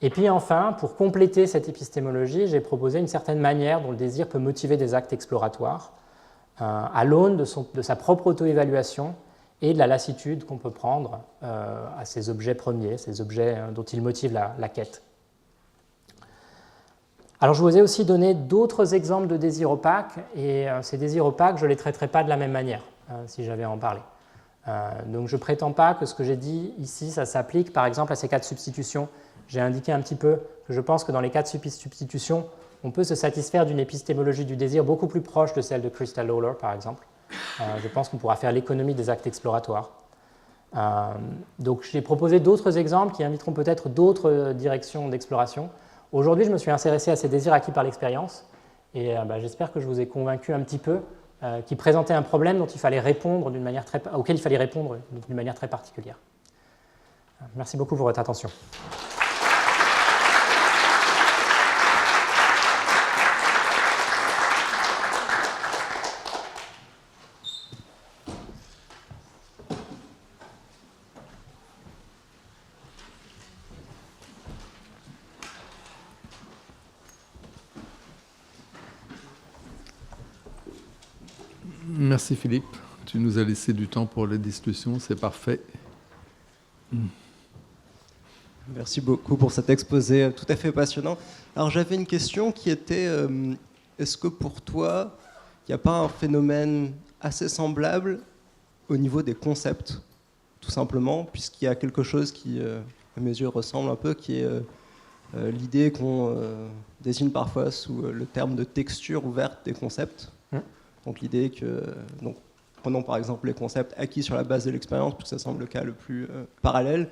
Speaker 2: Et puis enfin, pour compléter cette épistémologie, j'ai proposé une certaine manière dont le désir peut motiver des actes exploratoires à l'aune de sa propre auto-évaluation et de la lassitude qu'on peut prendre à ces objets premiers, ces objets dont il motive la quête. Alors je vous ai aussi donné d'autres exemples de désirs opaques, et ces désirs opaques, je ne les traiterai pas de la même manière, si j'avais à en parler. Donc je ne prétends pas que ce que j'ai dit ici, ça s'applique par exemple à ces cas de substitution. J'ai indiqué un petit peu que je pense que dans les cas de substitution, on peut se satisfaire d'une épistémologie du désir beaucoup plus proche de celle de Crystal Lawler, par exemple. Je pense qu'on pourra faire l'économie des actes exploratoires. Donc j'ai proposé d'autres exemples qui inviteront peut-être d'autres directions d'exploration. Aujourd'hui, je me suis intéressé à ces désirs acquis par l'expérience, et j'espère que je vous ai convaincu un petit peu qui présentait un problème auquel il fallait répondre d'une manière très particulière. Merci beaucoup pour votre attention.
Speaker 1: Merci Philippe, tu nous as laissé du temps pour les discussions, c'est parfait.
Speaker 3: Merci beaucoup pour cet exposé tout à fait passionnant. Alors j'avais une question qui était, est-ce que pour toi, il n'y a pas un phénomène assez semblable au niveau des concepts, tout simplement, puisqu'il y a quelque chose qui, à mes yeux, ressemble un peu, qui est l'idée qu'on désigne parfois sous le terme de texture ouverte des concepts. Donc l'idée que, prenons par exemple les concepts acquis sur la base de l'expérience, puisque ça semble le cas le plus parallèle.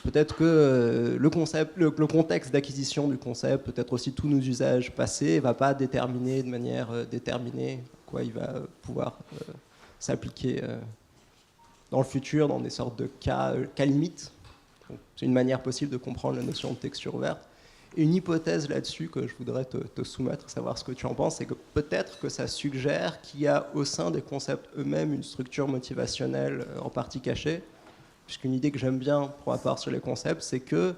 Speaker 3: Peut-être que le contexte d'acquisition du concept, peut-être aussi tous nos usages passés, ne va pas déterminer de manière déterminée quoi il va pouvoir s'appliquer dans le futur, dans des sortes de cas limites. C'est une manière possible de comprendre la notion de texture ouverte. Et une hypothèse là-dessus que je voudrais te soumettre, savoir ce que tu en penses, c'est que peut-être que ça suggère qu'il y a au sein des concepts eux-mêmes une structure motivationnelle en partie cachée. Puisqu'une idée que j'aime bien pour ma part sur les concepts, c'est qu'ils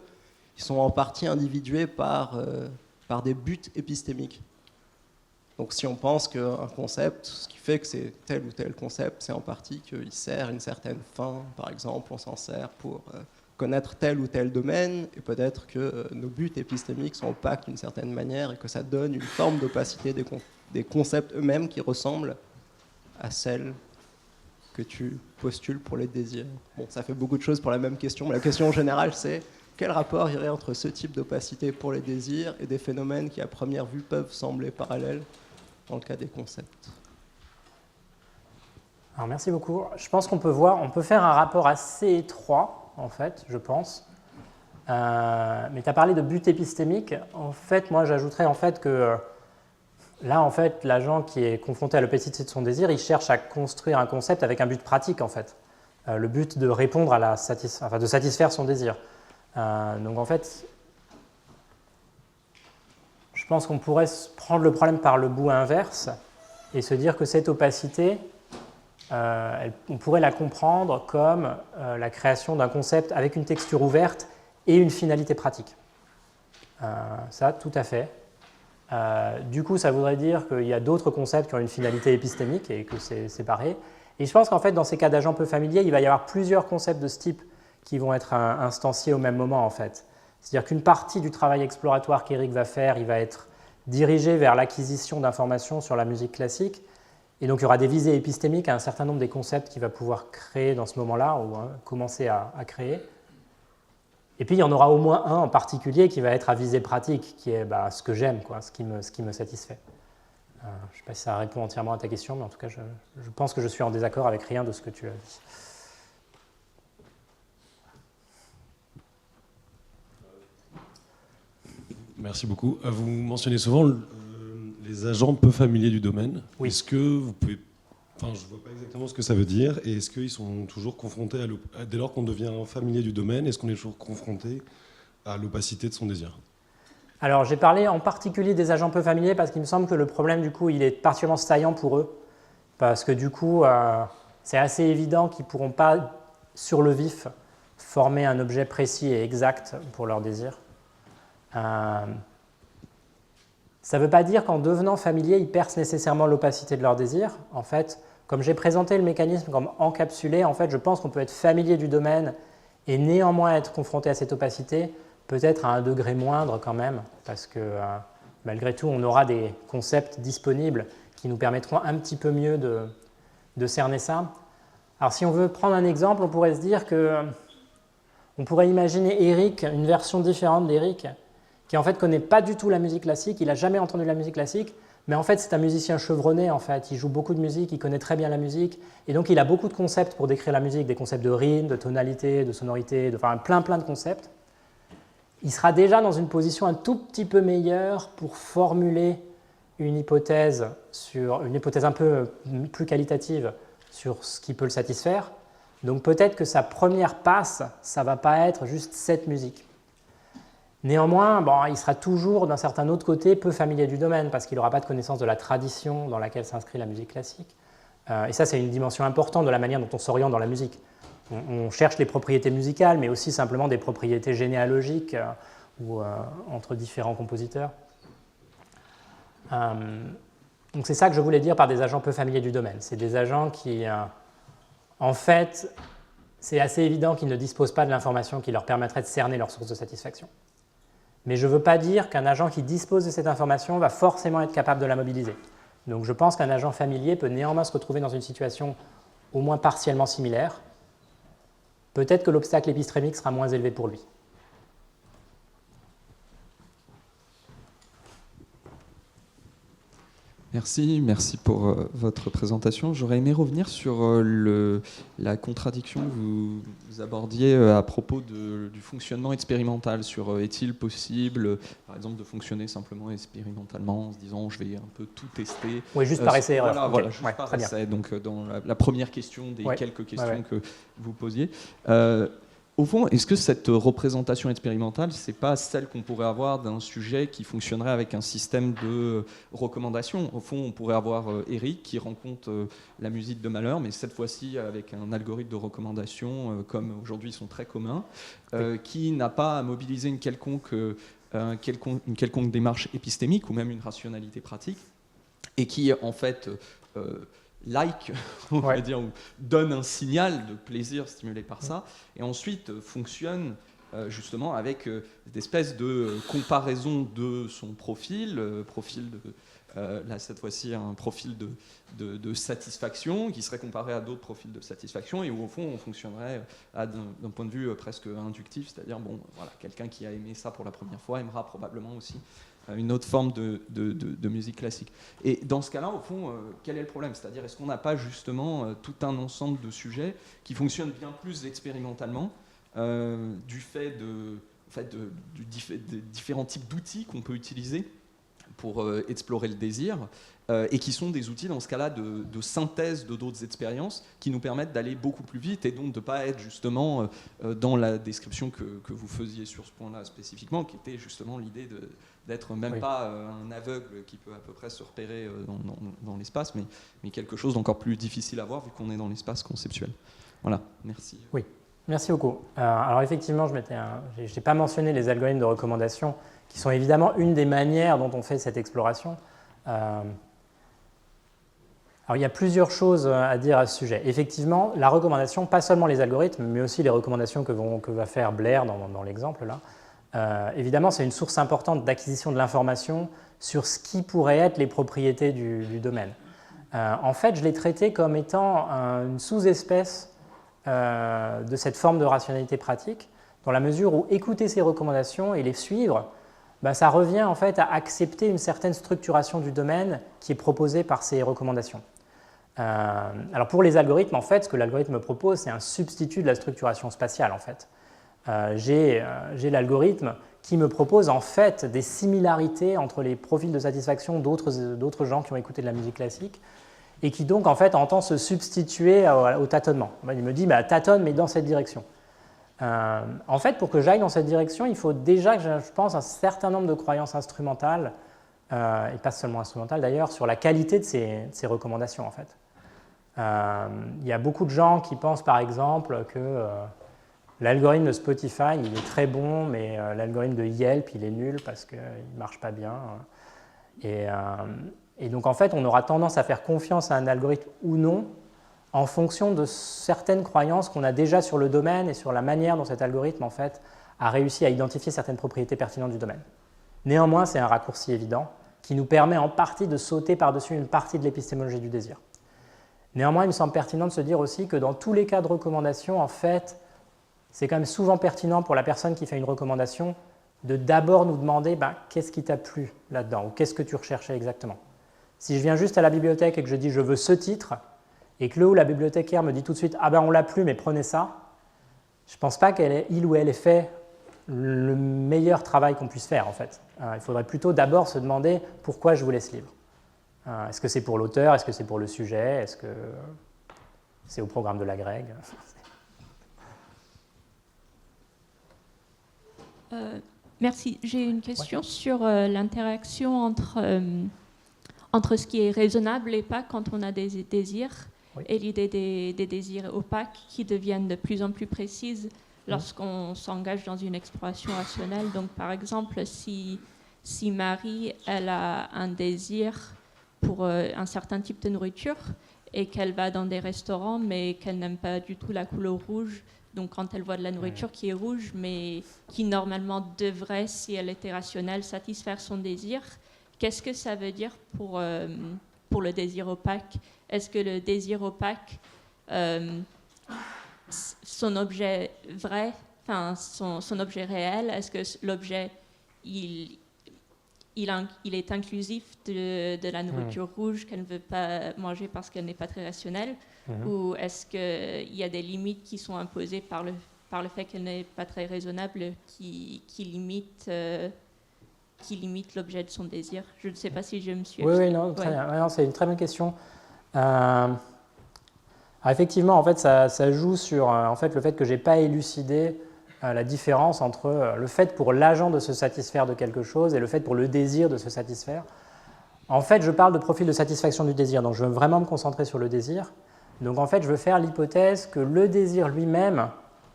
Speaker 3: sont en partie individués par des buts épistémiques. Donc si on pense qu'un concept, ce qui fait que c'est tel ou tel concept, c'est en partie qu'il sert une certaine fin. Par exemple, on s'en sert pour connaître tel ou tel domaine, et peut-être que nos buts épistémiques sont opaques d'une certaine manière, et que ça donne une forme d'opacité des concepts eux-mêmes qui ressemblent à celle que tu postules pour les désirs. Bon, ça fait beaucoup de choses pour la même question, mais la question générale, c'est quel rapport il y aurait entre ce type d'opacité pour les désirs et des phénomènes qui, à première vue, peuvent sembler parallèles dans le cas des concepts.
Speaker 2: Alors, merci beaucoup. Je pense qu'on peut faire un rapport assez étroit, en fait, je pense. Mais tu as parlé de but épistémique. En fait, moi, j'ajouterais en fait que là, en fait, l'agent qui est confronté à l'opacité de son désir, il cherche à construire un concept avec un but pratique, en fait. Le but de répondre à de satisfaire son désir. Donc, en fait, je pense qu'on pourrait prendre le problème par le bout inverse et se dire que cette opacité, on pourrait la comprendre comme la création d'un concept avec une texture ouverte et une finalité pratique. Ça, tout à fait. Du coup, ça voudrait dire qu'il y a d'autres concepts qui ont une finalité épistémique et que c'est séparé. Et je pense qu'en fait, dans ces cas d'agents peu familiers, il va y avoir plusieurs concepts de ce type qui vont être instanciés au même moment, en fait. C'est-à-dire qu'une partie du travail exploratoire qu'Éric va faire, il va être dirigé vers l'acquisition d'informations sur la musique classique. Et donc, il y aura des visées épistémiques à un certain nombre des concepts qu'il va pouvoir créer dans ce moment-là, ou commencer à créer. Et puis, il y en aura au moins un en particulier qui va être à visée pratique, qui est ce que j'aime, ce qui me satisfait. Je ne sais pas si ça répond entièrement à ta question, mais en tout cas, je pense que je suis en désaccord avec rien de ce que tu as dit.
Speaker 4: Merci beaucoup. Vous mentionnez souvent les agents peu familiers du domaine.
Speaker 2: Oui.
Speaker 4: Est-ce que vous pouvez... Enfin, je ne vois pas exactement ce que ça veut dire. Et est-ce qu'ils sont toujours confrontés dès lors qu'on devient familier du domaine, est-ce qu'on est toujours confronté à l'opacité de son désir.
Speaker 2: Alors, j'ai parlé en particulier des agents peu familiers parce qu'il me semble que le problème, du coup, il est particulièrement saillant pour eux. Parce que, du coup, c'est assez évident qu'ils ne pourront pas, sur le vif, former un objet précis et exact pour leur désir. Ça ne veut pas dire qu'en devenant familiers, ils percent nécessairement l'opacité de leur désir. En fait, comme j'ai présenté le mécanisme comme encapsulé, en fait, je pense qu'on peut être familier du domaine et néanmoins être confronté à cette opacité, peut-être à un degré moindre quand même, parce que malgré tout, on aura des concepts disponibles qui nous permettront un petit peu mieux de cerner ça. Alors si on veut prendre un exemple, on pourrait se dire que on pourrait imaginer Eric, une version différente d'Eric, qui en fait ne connaît pas du tout la musique classique, il n'a jamais entendu la musique classique, mais en fait c'est un musicien chevronné, en fait. Il joue beaucoup de musique, il connaît très bien la musique, et donc il a beaucoup de concepts pour décrire la musique, des concepts de rythme, de tonalité, de sonorité, enfin plein de concepts. Il sera déjà dans une position un tout petit peu meilleure pour formuler une hypothèse un peu plus qualitative sur ce qui peut le satisfaire. Donc peut-être que sa première passe, ça ne va pas être juste cette musique. Néanmoins, il sera toujours d'un certain autre côté peu familier du domaine parce qu'il n'aura pas de connaissance de la tradition dans laquelle s'inscrit la musique classique. Et ça, c'est une dimension importante de la manière dont on s'oriente dans la musique. On cherche les propriétés musicales, mais aussi simplement des propriétés généalogiques ou entre différents compositeurs. Donc c'est ça que je voulais dire par des agents peu familiers du domaine. C'est des agents qui, en fait, c'est assez évident qu'ils ne disposent pas de l'information qui leur permettrait de cerner leur source de satisfaction. Mais je ne veux pas dire qu'un agent qui dispose de cette information va forcément être capable de la mobiliser. Donc je pense qu'un agent familier peut néanmoins se retrouver dans une situation au moins partiellement similaire. Peut-être que l'obstacle épistémique sera moins élevé pour lui.
Speaker 5: Merci pour votre présentation. J'aurais aimé revenir sur la contradiction que vous abordiez à propos du fonctionnement expérimental, sur est-il possible, par exemple, de fonctionner simplement expérimentalement en se disant je vais un peu tout tester.
Speaker 2: Oui, juste par essai-erreur.
Speaker 5: Voilà, juste par essai. Donc dans la première question des quelques questions que vous posiez. Au fond, est-ce que cette représentation expérimentale, c'est pas celle qu'on pourrait avoir d'un sujet qui fonctionnerait avec un système de recommandation? Au fond, on pourrait avoir Eric qui rencontre la musique de Mahler, mais cette fois-ci avec un algorithme de recommandation, comme aujourd'hui ils sont très communs, qui n'a pas à mobiliser une quelconque démarche épistémique ou même une rationalité pratique, et qui en fait on va dire, ou donne un signal de plaisir stimulé par ça, et ensuite fonctionne justement avec des espèces de comparaison de son profil, là cette fois-ci un profil de satisfaction qui serait comparé à d'autres profils de satisfaction, et où au fond on fonctionnerait d'un point de vue presque inductif, c'est-à-dire quelqu'un qui a aimé ça pour la première fois aimera probablement aussi une autre forme de musique classique. Et dans ce cas-là, au fond, quel est le problème? C'est-à-dire, est-ce qu'on n'a pas justement tout un ensemble de sujets qui fonctionnent bien plus expérimentalement du fait des différents types d'outils qu'on peut utiliser pour explorer le désir, et qui sont des outils, dans ce cas-là, de synthèse de d'autres expériences qui nous permettent d'aller beaucoup plus vite et donc de ne pas être justement dans la description que vous faisiez sur ce point-là spécifiquement, qui était justement l'idée d'être même pas un aveugle qui peut à peu près se repérer dans l'espace, mais quelque chose d'encore plus difficile à voir vu qu'on est dans l'espace conceptuel. Voilà, merci.
Speaker 2: Oui, merci beaucoup. Alors effectivement, je n'ai pas mentionné les algorithmes de recommandation, qui sont évidemment une des manières dont on fait cette exploration. Alors il y a plusieurs choses à dire à ce sujet. Effectivement, la recommandation, pas seulement les algorithmes, mais aussi les recommandations que va faire Blair dans l'exemple là, évidemment c'est une source importante d'acquisition de l'information sur ce qui pourrait être les propriétés du domaine. En fait, je l'ai traité comme étant une sous-espèce de cette forme de rationalité pratique, dans la mesure où écouter ces recommandations et les suivre, ça revient en fait à accepter une certaine structuration du domaine qui est proposée par ces recommandations. Alors pour les algorithmes, en fait, ce que l'algorithme propose, c'est un substitut de la structuration spatiale. En fait. J'ai l'algorithme qui me propose en fait des similarités entre les profils de satisfaction d'autres gens qui ont écouté de la musique classique, et qui donc en fait entend se substituer au tâtonnement. Il me dit tâtonne mais dans cette direction. En fait, pour que j'aille dans cette direction, il faut déjà que je pense un certain nombre de croyances instrumentales, et pas seulement instrumentales d'ailleurs, sur la qualité de ces recommandations en fait. Il y a beaucoup de gens qui pensent par exemple que l'algorithme de Spotify il est très bon, mais l'algorithme de Yelp il est nul parce qu'il ne marche pas bien. Et donc en fait, on aura tendance à faire confiance à un algorithme ou non en fonction de certaines croyances qu'on a déjà sur le domaine et sur la manière dont cet algorithme en fait, a réussi à identifier certaines propriétés pertinentes du domaine. Néanmoins, c'est un raccourci évident qui nous permet en partie de sauter par-dessus une partie de l'épistémologie du désir. Néanmoins, il me semble pertinent de se dire aussi que dans tous les cas de recommandation, en fait, c'est quand même souvent pertinent pour la personne qui fait une recommandation de d'abord nous demander qu'est-ce qui t'a plu là-dedans ou qu'est-ce que tu recherchais exactement. Si je viens juste à la bibliothèque et que je dis je veux ce titre et que le ou la bibliothécaire me dit tout de suite ah ben on l'a plu mais prenez ça, je ne pense pas qu'il ou elle ait fait le meilleur travail qu'on puisse faire en fait. Il faudrait plutôt d'abord se demander pourquoi je voulais ce livre. Est-ce que c'est pour l'auteur? Est-ce que c'est pour le sujet? Est-ce que c'est au programme de la Greg?
Speaker 6: Merci. J'ai une question sur l'interaction entre ce qui est raisonnable et pas quand on a des désirs, et l'idée des désirs opaques qui deviennent de plus en plus précises lorsqu'on s'engage dans une exploration rationnelle. Donc, par exemple, si Marie elle a un désir pour un certain type de nourriture et qu'elle va dans des restaurants mais qu'elle n'aime pas du tout la couleur rouge, donc quand elle voit de la nourriture qui est rouge mais qui normalement devrait, si elle était rationnelle, satisfaire son désir, qu'est-ce que ça veut dire pour le désir opaque? Est-ce que le désir opaque, son objet vrai, enfin son objet réel, est-ce que l'objet il est inclusif de la nourriture rouge qu'elle ne veut pas manger parce qu'elle n'est pas très rationnelle, ou est-ce qu'il y a des limites qui sont imposées par le fait qu'elle n'est pas très raisonnable qui limitent l'objet de son désir? Je ne sais pas si je me suis...
Speaker 2: Oui, non, très bien. Ouais, non, c'est une très bonne question. Effectivement, en fait, ça joue sur en fait, le fait que je n'ai pas élucidé la différence entre le fait pour l'agent de se satisfaire de quelque chose et le fait pour le désir de se satisfaire. En fait, je parle de profil de satisfaction du désir, donc je veux vraiment me concentrer sur le désir. Donc en fait, je veux faire l'hypothèse que le désir lui-même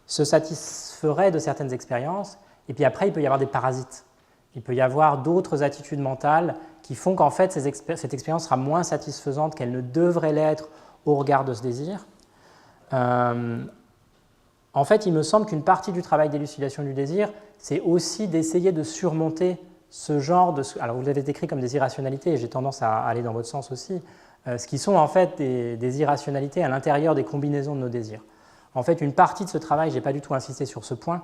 Speaker 2: se satisferait de certaines expériences, et puis après, il peut y avoir des parasites. Il peut y avoir d'autres attitudes mentales qui font qu'en fait, cette expérience sera moins satisfaisante qu'elle ne devrait l'être au regard de ce désir. En fait, il me semble qu'une partie du travail d'élucidation du désir, c'est aussi d'essayer de surmonter ce genre de... Alors, vous l'avez décrit comme des irrationalités, et j'ai tendance à aller dans votre sens aussi, ce qui sont en fait des irrationalités à l'intérieur des combinaisons de nos désirs. En fait, une partie de ce travail, je n'ai pas du tout insisté sur ce point,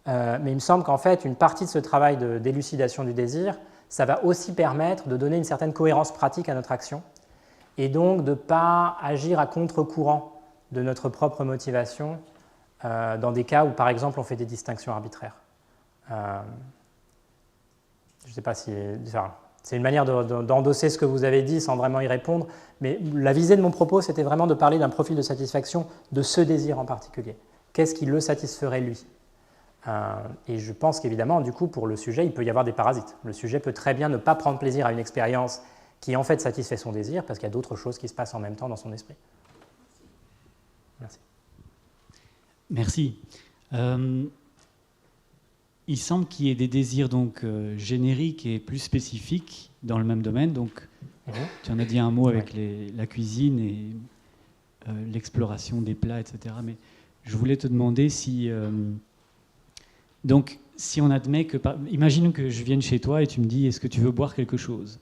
Speaker 2: mais il me semble qu'en fait, une partie de ce travail d'élucidation du désir, ça va aussi permettre de donner une certaine cohérence pratique à notre action, et donc de ne pas agir à contre-courant de notre propre motivation dans des cas où, par exemple, on fait des distinctions arbitraires. Je ne sais pas si... c'est une manière d'endosser ce que vous avez dit sans vraiment y répondre, mais la visée de mon propos, c'était vraiment de parler d'un profil de satisfaction de ce désir en particulier. Qu'est-ce qui le satisferait lui? Et je pense qu'évidemment, du coup, pour le sujet, il peut y avoir des parasites. Le sujet peut très bien ne pas prendre plaisir à une expérience qui, en fait, satisfait son désir, parce qu'il y a d'autres choses qui se passent en même temps dans son esprit. Merci.
Speaker 7: Merci. Il semble qu'il y ait des désirs donc, génériques et plus spécifiques dans le même domaine. Donc, tu en as dit un mot avec la cuisine et l'exploration des plats, etc. Mais je voulais te demander si... donc, si on admet que... Imagine que je vienne chez toi et tu me dis « Est-ce que tu veux boire quelque chose ?»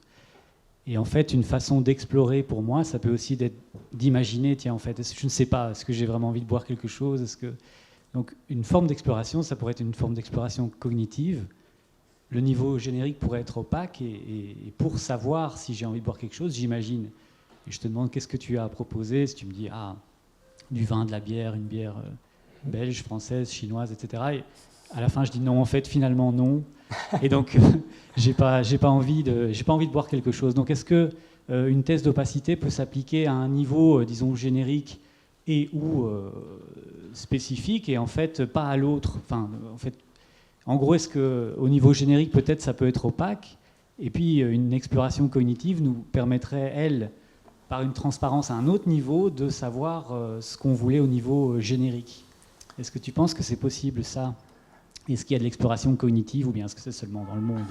Speaker 7: Et en fait, une façon d'explorer pour moi, ça peut aussi être d'imaginer, tiens, en fait, je ne sais pas, est-ce que j'ai vraiment envie de boire quelque chose? Donc, une forme d'exploration, ça pourrait être une forme d'exploration cognitive. Le niveau générique pourrait être opaque, et pour savoir si j'ai envie de boire quelque chose, j'imagine. Et je te demande, qu'est-ce que tu as à proposer? Si tu me dis, du vin, de la bière, une bière belge, française, chinoise, etc. Et à la fin, je dis non, en fait, finalement, non. Et donc, j'ai pas envie de boire quelque chose. Donc, est-ce que une thèse d'opacité peut s'appliquer à un niveau, disons, générique et ou spécifique et en fait pas à l'autre. Enfin, en gros, est-ce qu'au niveau générique, peut-être ça peut être opaque, et puis une exploration cognitive nous permettrait, elle, par une transparence à un autre niveau, de savoir ce qu'on voulait au niveau générique. Est-ce que tu penses que c'est possible, ça? Est-ce qu'il y a de l'exploration cognitive, ou bien est-ce que c'est seulement dans le monde?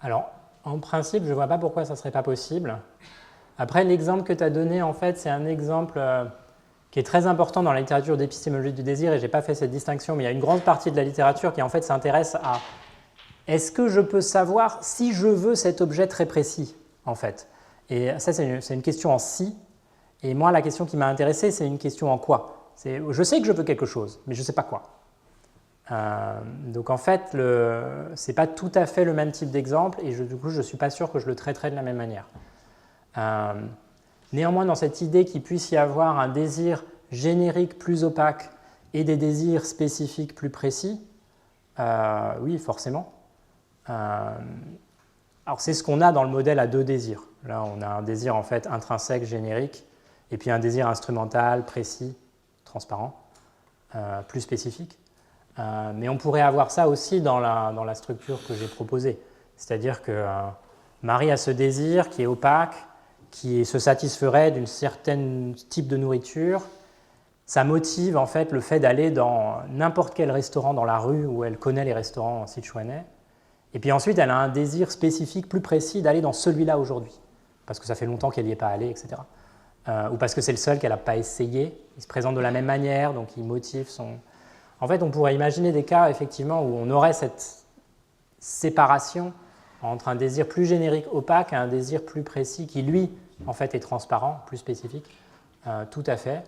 Speaker 2: Alors, en principe, je ne vois pas pourquoi ça ne serait pas possible. Après, l'exemple que tu as donné, en fait, c'est un exemple qui est très important dans la littérature d'épistémologie du désir, et je n'ai pas fait cette distinction, mais il y a une grande partie de la littérature qui, en fait, s'intéresse à est-ce que je peux savoir si je veux cet objet très précis, en fait. Et ça, c'est une question en si, et moi, la question qui m'a intéressé, c'est une question en quoi. Je sais que je veux quelque chose, mais je ne sais pas quoi. Donc en fait, ce n'est pas tout à fait le même type d'exemple, et du coup, je ne suis pas sûr que je le traiterai de la même manière. Néanmoins, dans cette idée qu'il puisse y avoir un désir générique plus opaque et des désirs spécifiques plus précis, oui, forcément. Alors c'est ce qu'on a dans le modèle à deux désirs. Là, on a un désir en fait intrinsèque, générique, et puis un désir instrumental, précis, transparent, plus spécifique. Mais on pourrait avoir ça aussi dans la structure que j'ai proposée. C'est-à-dire que Marie a ce désir qui est opaque, qui se satisferait d'une certaine type de nourriture. Ça motive en fait le fait d'aller dans n'importe quel restaurant dans la rue où elle connaît les restaurants sichuanais. Et puis ensuite, elle a un désir spécifique, plus précis, d'aller dans celui-là aujourd'hui. Parce que ça fait longtemps qu'elle n'y est pas allée, etc. Ou parce que c'est le seul qu'elle n'a pas essayé. Il se présente de la même manière, donc il motive son... En fait, on pourrait imaginer des cas, effectivement, où on aurait cette séparation entre un désir plus générique, opaque, et un désir plus précis, qui, lui, en fait, est transparent, plus spécifique. Tout à fait.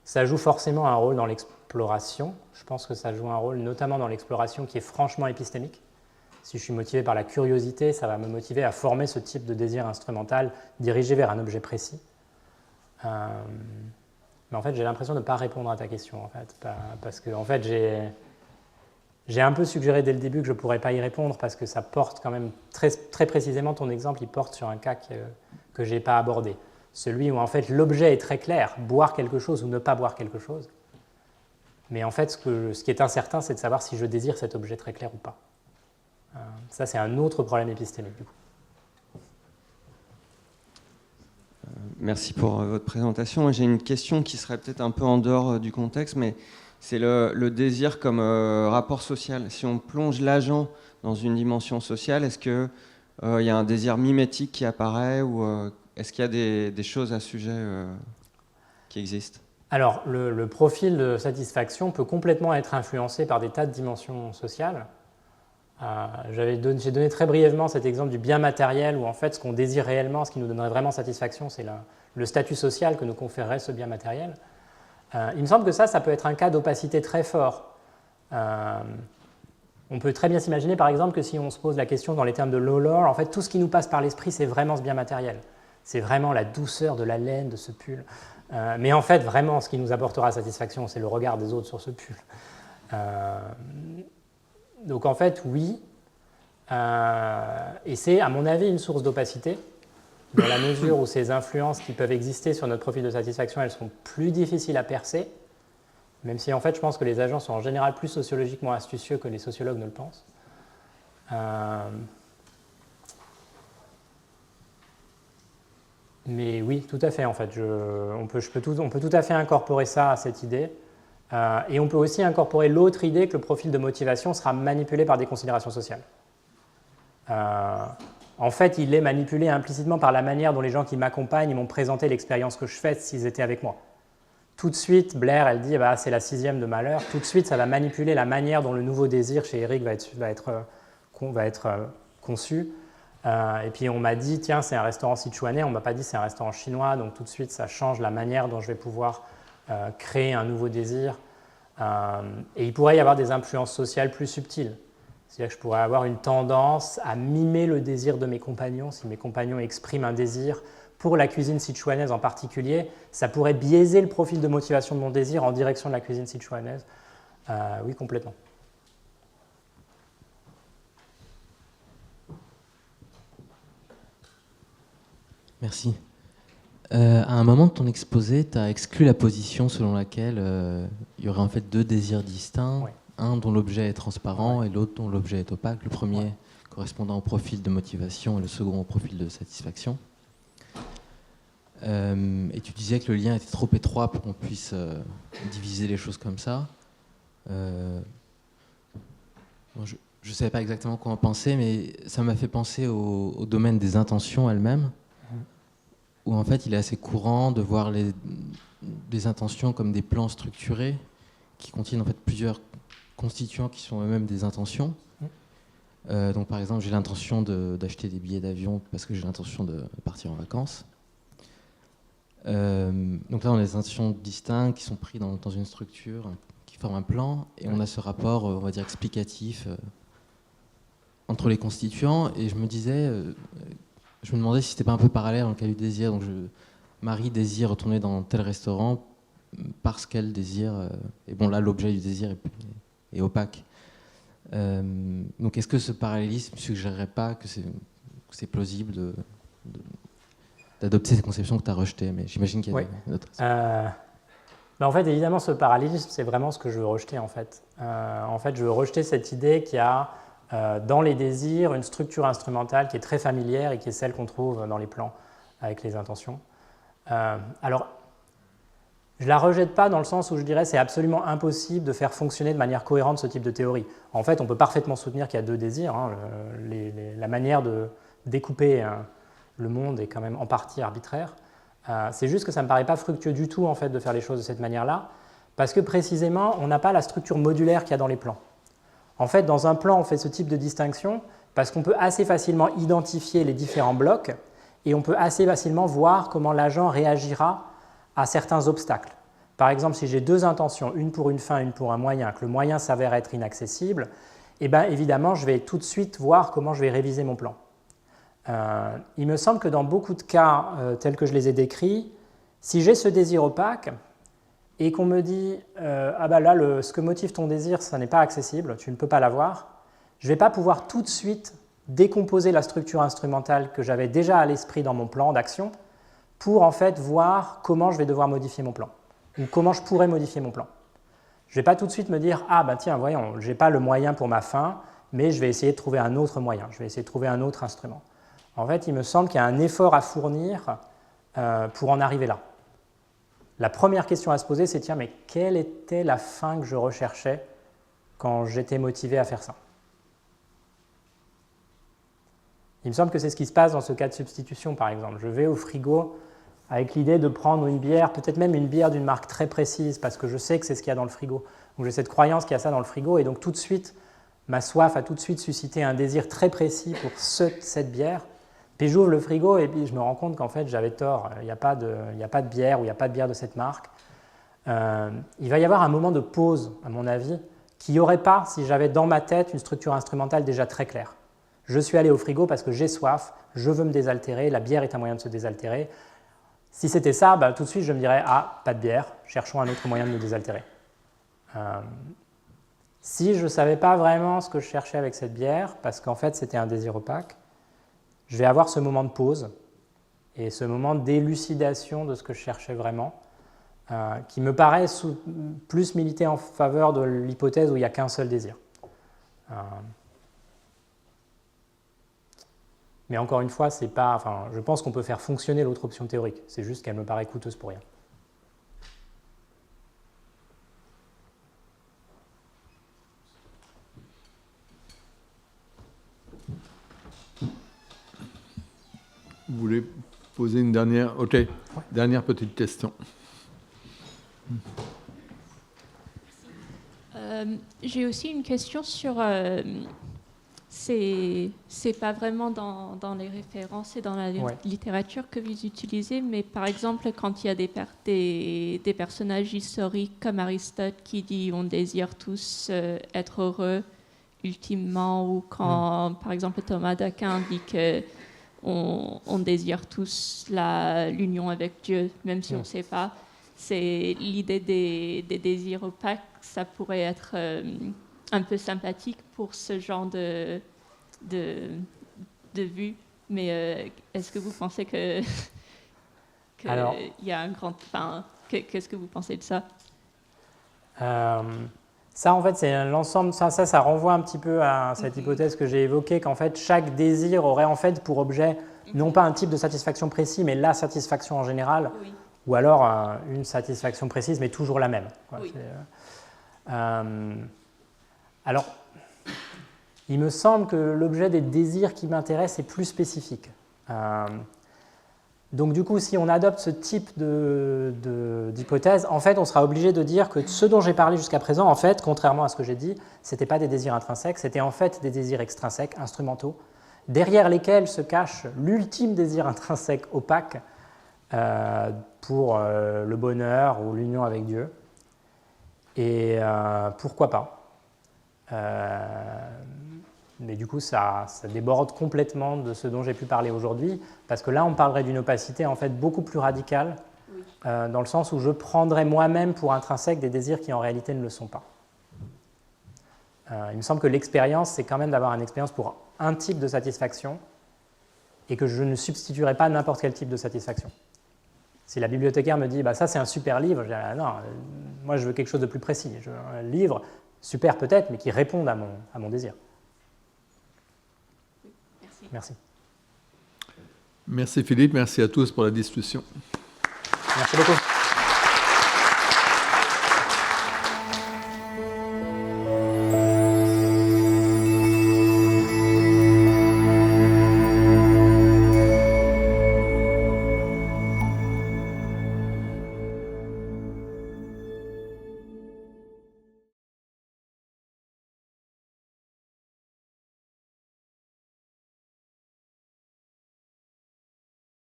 Speaker 2: Ça joue forcément un rôle dans l'exploration. Je pense que ça joue un rôle, notamment dans l'exploration qui est franchement épistémique. Si je suis motivé par la curiosité, ça va me motiver à former ce type de désir instrumental dirigé vers un objet précis. Mais en fait, j'ai l'impression de ne pas répondre à ta question, en fait, parce que en fait, j'ai un peu suggéré dès le début que je ne pourrais pas y répondre, parce que ça porte quand même, très précisément, ton exemple, il porte sur un cas que je n'ai pas abordé. Celui où, en fait, l'objet est très clair, boire quelque chose ou ne pas boire quelque chose. Mais en fait, ce qui est incertain, c'est de savoir si je désire cet objet très clair ou pas. Ça, c'est un autre problème épistémique, du coup.
Speaker 8: Merci pour votre présentation. J'ai une question qui serait peut-être un peu en dehors du contexte, mais c'est le désir comme rapport social. Si on plonge l'agent dans une dimension sociale, est-ce qu'il y a un désir mimétique qui apparaît, ou est-ce qu'il y a des choses à ce sujet qui existent?
Speaker 2: Alors, le profil de satisfaction peut complètement être influencé par des tas de dimensions sociales. J'ai donné très brièvement cet exemple du bien matériel, où en fait ce qu'on désire réellement, ce qui nous donnerait vraiment satisfaction, c'est le statut social que nous conférerait ce bien matériel. Il me semble que ça peut être un cas d'opacité très fort. On peut très bien s'imaginer par exemple que si on se pose la question dans les termes de low lore, en fait tout ce qui nous passe par l'esprit, c'est vraiment ce bien matériel. C'est vraiment la douceur de la laine de ce pull. Mais en fait vraiment ce qui nous apportera satisfaction, c'est le regard des autres sur ce pull. Donc en fait, oui, et c'est à mon avis une source d'opacité, dans la mesure où ces influences qui peuvent exister sur notre profil de satisfaction, elles sont plus difficiles à percer, même si en fait je pense que les agents sont en général plus sociologiquement astucieux que les sociologues ne le pensent. Mais oui, tout à fait en fait, on peut tout à fait incorporer ça à cette idée. Et on peut aussi incorporer l'autre idée que le profil de motivation sera manipulé par des considérations sociales. En fait, il est manipulé implicitement par la manière dont les gens qui m'accompagnent m'ont présenté l'expérience que je fais s'ils étaient avec moi. Tout de suite, Blair, elle dit c'est la 6e de malheur. Tout de suite, ça va manipuler la manière dont le nouveau désir chez Eric va être conçu. Et puis on m'a dit, tiens, c'est un restaurant sichuanais, on ne m'a pas dit c'est un restaurant chinois, donc tout de suite, ça change la manière dont je vais pouvoir créer un nouveau désir. Et il pourrait y avoir des influences sociales plus subtiles. C'est-à-dire que je pourrais avoir une tendance à mimer le désir de mes compagnons. Si mes compagnons expriment un désir pour la cuisine sichuanaise en particulier, ça pourrait biaiser le profil de motivation de mon désir en direction de la cuisine sichuanaise. Oui, complètement.
Speaker 9: Merci. À un moment de ton exposé, tu as exclu la position selon laquelle il y aurait en fait deux désirs distincts,
Speaker 2: Ouais.
Speaker 9: un dont l'objet est transparent
Speaker 2: Ouais.
Speaker 9: et l'autre dont l'objet est opaque, le premier correspondant au profil de motivation et le second au profil de satisfaction. Et tu disais que le lien était trop étroit pour qu'on puisse diviser les choses comme ça. Bon, je ne savais pas exactement quoi en penser, mais ça m'a fait penser au domaine des intentions elles-mêmes, où en fait il est assez courant de voir des intentions comme des plans structurés qui contiennent en fait plusieurs constituants qui sont eux-mêmes des intentions. Donc par exemple, j'ai l'intention d'acheter des billets d'avion parce que j'ai l'intention de partir en vacances. Donc là, on a des intentions distinctes qui sont prises dans une structure qui forme un plan, et on a ce rapport, on va dire, explicatif entre les constituants. Et je me demandais si c'était pas un peu parallèle dans le cas du désir. Donc Marie désire retourner dans tel restaurant parce qu'elle désire. Et bon, là, l'objet du désir est opaque. Donc, est-ce que ce parallélisme ne suggérerait pas que c'est plausible d'adopter ces conceptions que tu as rejetées? Mais j'imagine qu'il y a d'autres.
Speaker 2: En fait, évidemment, ce parallélisme, c'est vraiment ce que je veux rejeter, en fait. Je veux rejeter cette idée qu'il y a dans les désirs une structure instrumentale qui est très familière et qui est celle qu'on trouve dans les plans avec les intentions. Alors, je ne la rejette pas dans le sens où je dirais c'est absolument impossible de faire fonctionner de manière cohérente ce type de théorie. En fait, on peut parfaitement soutenir qu'il y a deux désirs. La manière de découper le monde est quand même en partie arbitraire. C'est juste que ça ne me paraît pas fructueux du tout en fait, de faire les choses de cette manière-là, parce que précisément, on n'a pas la structure modulaire qu'il y a dans les plans. En fait, dans un plan, on fait ce type de distinction parce qu'on peut assez facilement identifier les différents blocs et on peut assez facilement voir comment l'agent réagira à certains obstacles. Par exemple, si j'ai deux intentions, une pour une fin, une pour un moyen, que le moyen s'avère être inaccessible, évidemment, je vais tout de suite voir comment je vais réviser mon plan. Il me semble que dans beaucoup de cas tels que je les ai décrits, si j'ai ce désir opaque et qu'on me dit ce que motive ton désir, ça n'est pas accessible, tu ne peux pas l'avoir, je ne vais pas pouvoir tout de suite décomposer la structure instrumentale que j'avais déjà à l'esprit dans mon plan d'action pour en fait voir comment je vais devoir modifier mon plan ou comment je pourrais modifier mon plan. Je ne vais pas tout de suite me dire tiens, voyons, je n'ai pas le moyen pour ma fin, mais je vais essayer de trouver un autre moyen, je vais essayer de trouver un autre instrument. En fait, il me semble qu'il y a un effort à fournir pour en arriver là. La première question à se poser, c'est tiens, mais quelle était la fin que je recherchais quand j'étais motivé à faire ça? Il me semble que c'est ce qui se passe dans ce cas de substitution, par exemple. Je vais au frigo avec l'idée de prendre une bière, peut-être même une bière d'une marque très précise, parce que je sais que c'est ce qu'il y a dans le frigo. Donc j'ai cette croyance qu'il y a ça dans le frigo, et donc tout de suite, ma soif a tout de suite suscité un désir très précis pour cette bière. Puis j'ouvre le frigo et puis je me rends compte qu'en fait j'avais tort, il n'y a pas de bière ou il n'y a pas de bière de cette marque. Il va y avoir un moment de pause, à mon avis, qu'il n'y aurait pas si j'avais dans ma tête une structure instrumentale déjà très claire. Je suis allé au frigo parce que j'ai soif, je veux me désaltérer, la bière est un moyen de se désaltérer. Si c'était ça, tout de suite je me dirais pas de bière, cherchons un autre moyen de me désaltérer. Si je ne savais pas vraiment ce que je cherchais avec cette bière, parce qu'en fait c'était un désir opaque, je vais avoir ce moment de pause et ce moment d'élucidation de ce que je cherchais vraiment, qui me paraît plus militer en faveur de l'hypothèse où il n'y a qu'un seul désir. Mais encore une fois, je pense qu'on peut faire fonctionner l'autre option théorique, c'est juste qu'elle me paraît coûteuse pour rien.
Speaker 1: Vous voulez poser une dernière dernière petite question.
Speaker 6: J'ai aussi une question sur... c'est pas vraiment dans les références et dans la littérature que vous utilisez, mais par exemple, quand il y a des personnages historiques comme Aristote qui dit « on désire tous être heureux ultimement » ou quand, par exemple, Thomas d'Aquin dit que on désire tous l'union avec Dieu, même si on ne sait pas. C'est l'idée des désirs opaques, ça pourrait être un peu sympathique pour ce genre de vue. Mais est-ce que vous pensez que
Speaker 2: Alors,
Speaker 6: y a un grand... Enfin, qu'est-ce que vous pensez de ça?
Speaker 2: Ça, en fait, c'est l'ensemble. Ça renvoie un petit peu à cette hypothèse que j'ai évoquée, qu'en fait, chaque désir aurait en fait pour objet non pas un type de satisfaction précis, mais la satisfaction en général,
Speaker 6: Oui.
Speaker 2: ou alors une satisfaction précise, mais toujours la même. Quoi.
Speaker 6: Oui.
Speaker 2: Alors, il me semble que l'objet des désirs qui m'intéresse est plus spécifique. Donc du coup, si on adopte ce type d'hypothèse, en fait, on sera obligé de dire que ce dont j'ai parlé jusqu'à présent, en fait, contrairement à ce que j'ai dit, ce n'était pas des désirs intrinsèques, c'était en fait des désirs extrinsèques, instrumentaux, derrière lesquels se cache l'ultime désir intrinsèque opaque pour le bonheur ou l'union avec Dieu. Et pourquoi pas mais du coup, ça déborde complètement de ce dont j'ai pu parler aujourd'hui, parce que là, on parlerait d'une opacité en fait beaucoup plus radicale,
Speaker 6: Oui.
Speaker 2: Dans le sens où je prendrais moi-même pour intrinsèque des désirs qui en réalité ne le sont pas. Il me semble que l'expérience, c'est quand même d'avoir une expérience pour un type de satisfaction, et que je ne substituerai pas n'importe quel type de satisfaction. Si la bibliothécaire me dit bah, « ça c'est un super livre », je dirais « non, moi je veux quelque chose de plus précis, je veux un livre, super peut-être, mais qui réponde à mon désir ». Merci.
Speaker 1: Merci Philippe, merci à tous pour la discussion.
Speaker 2: Merci beaucoup.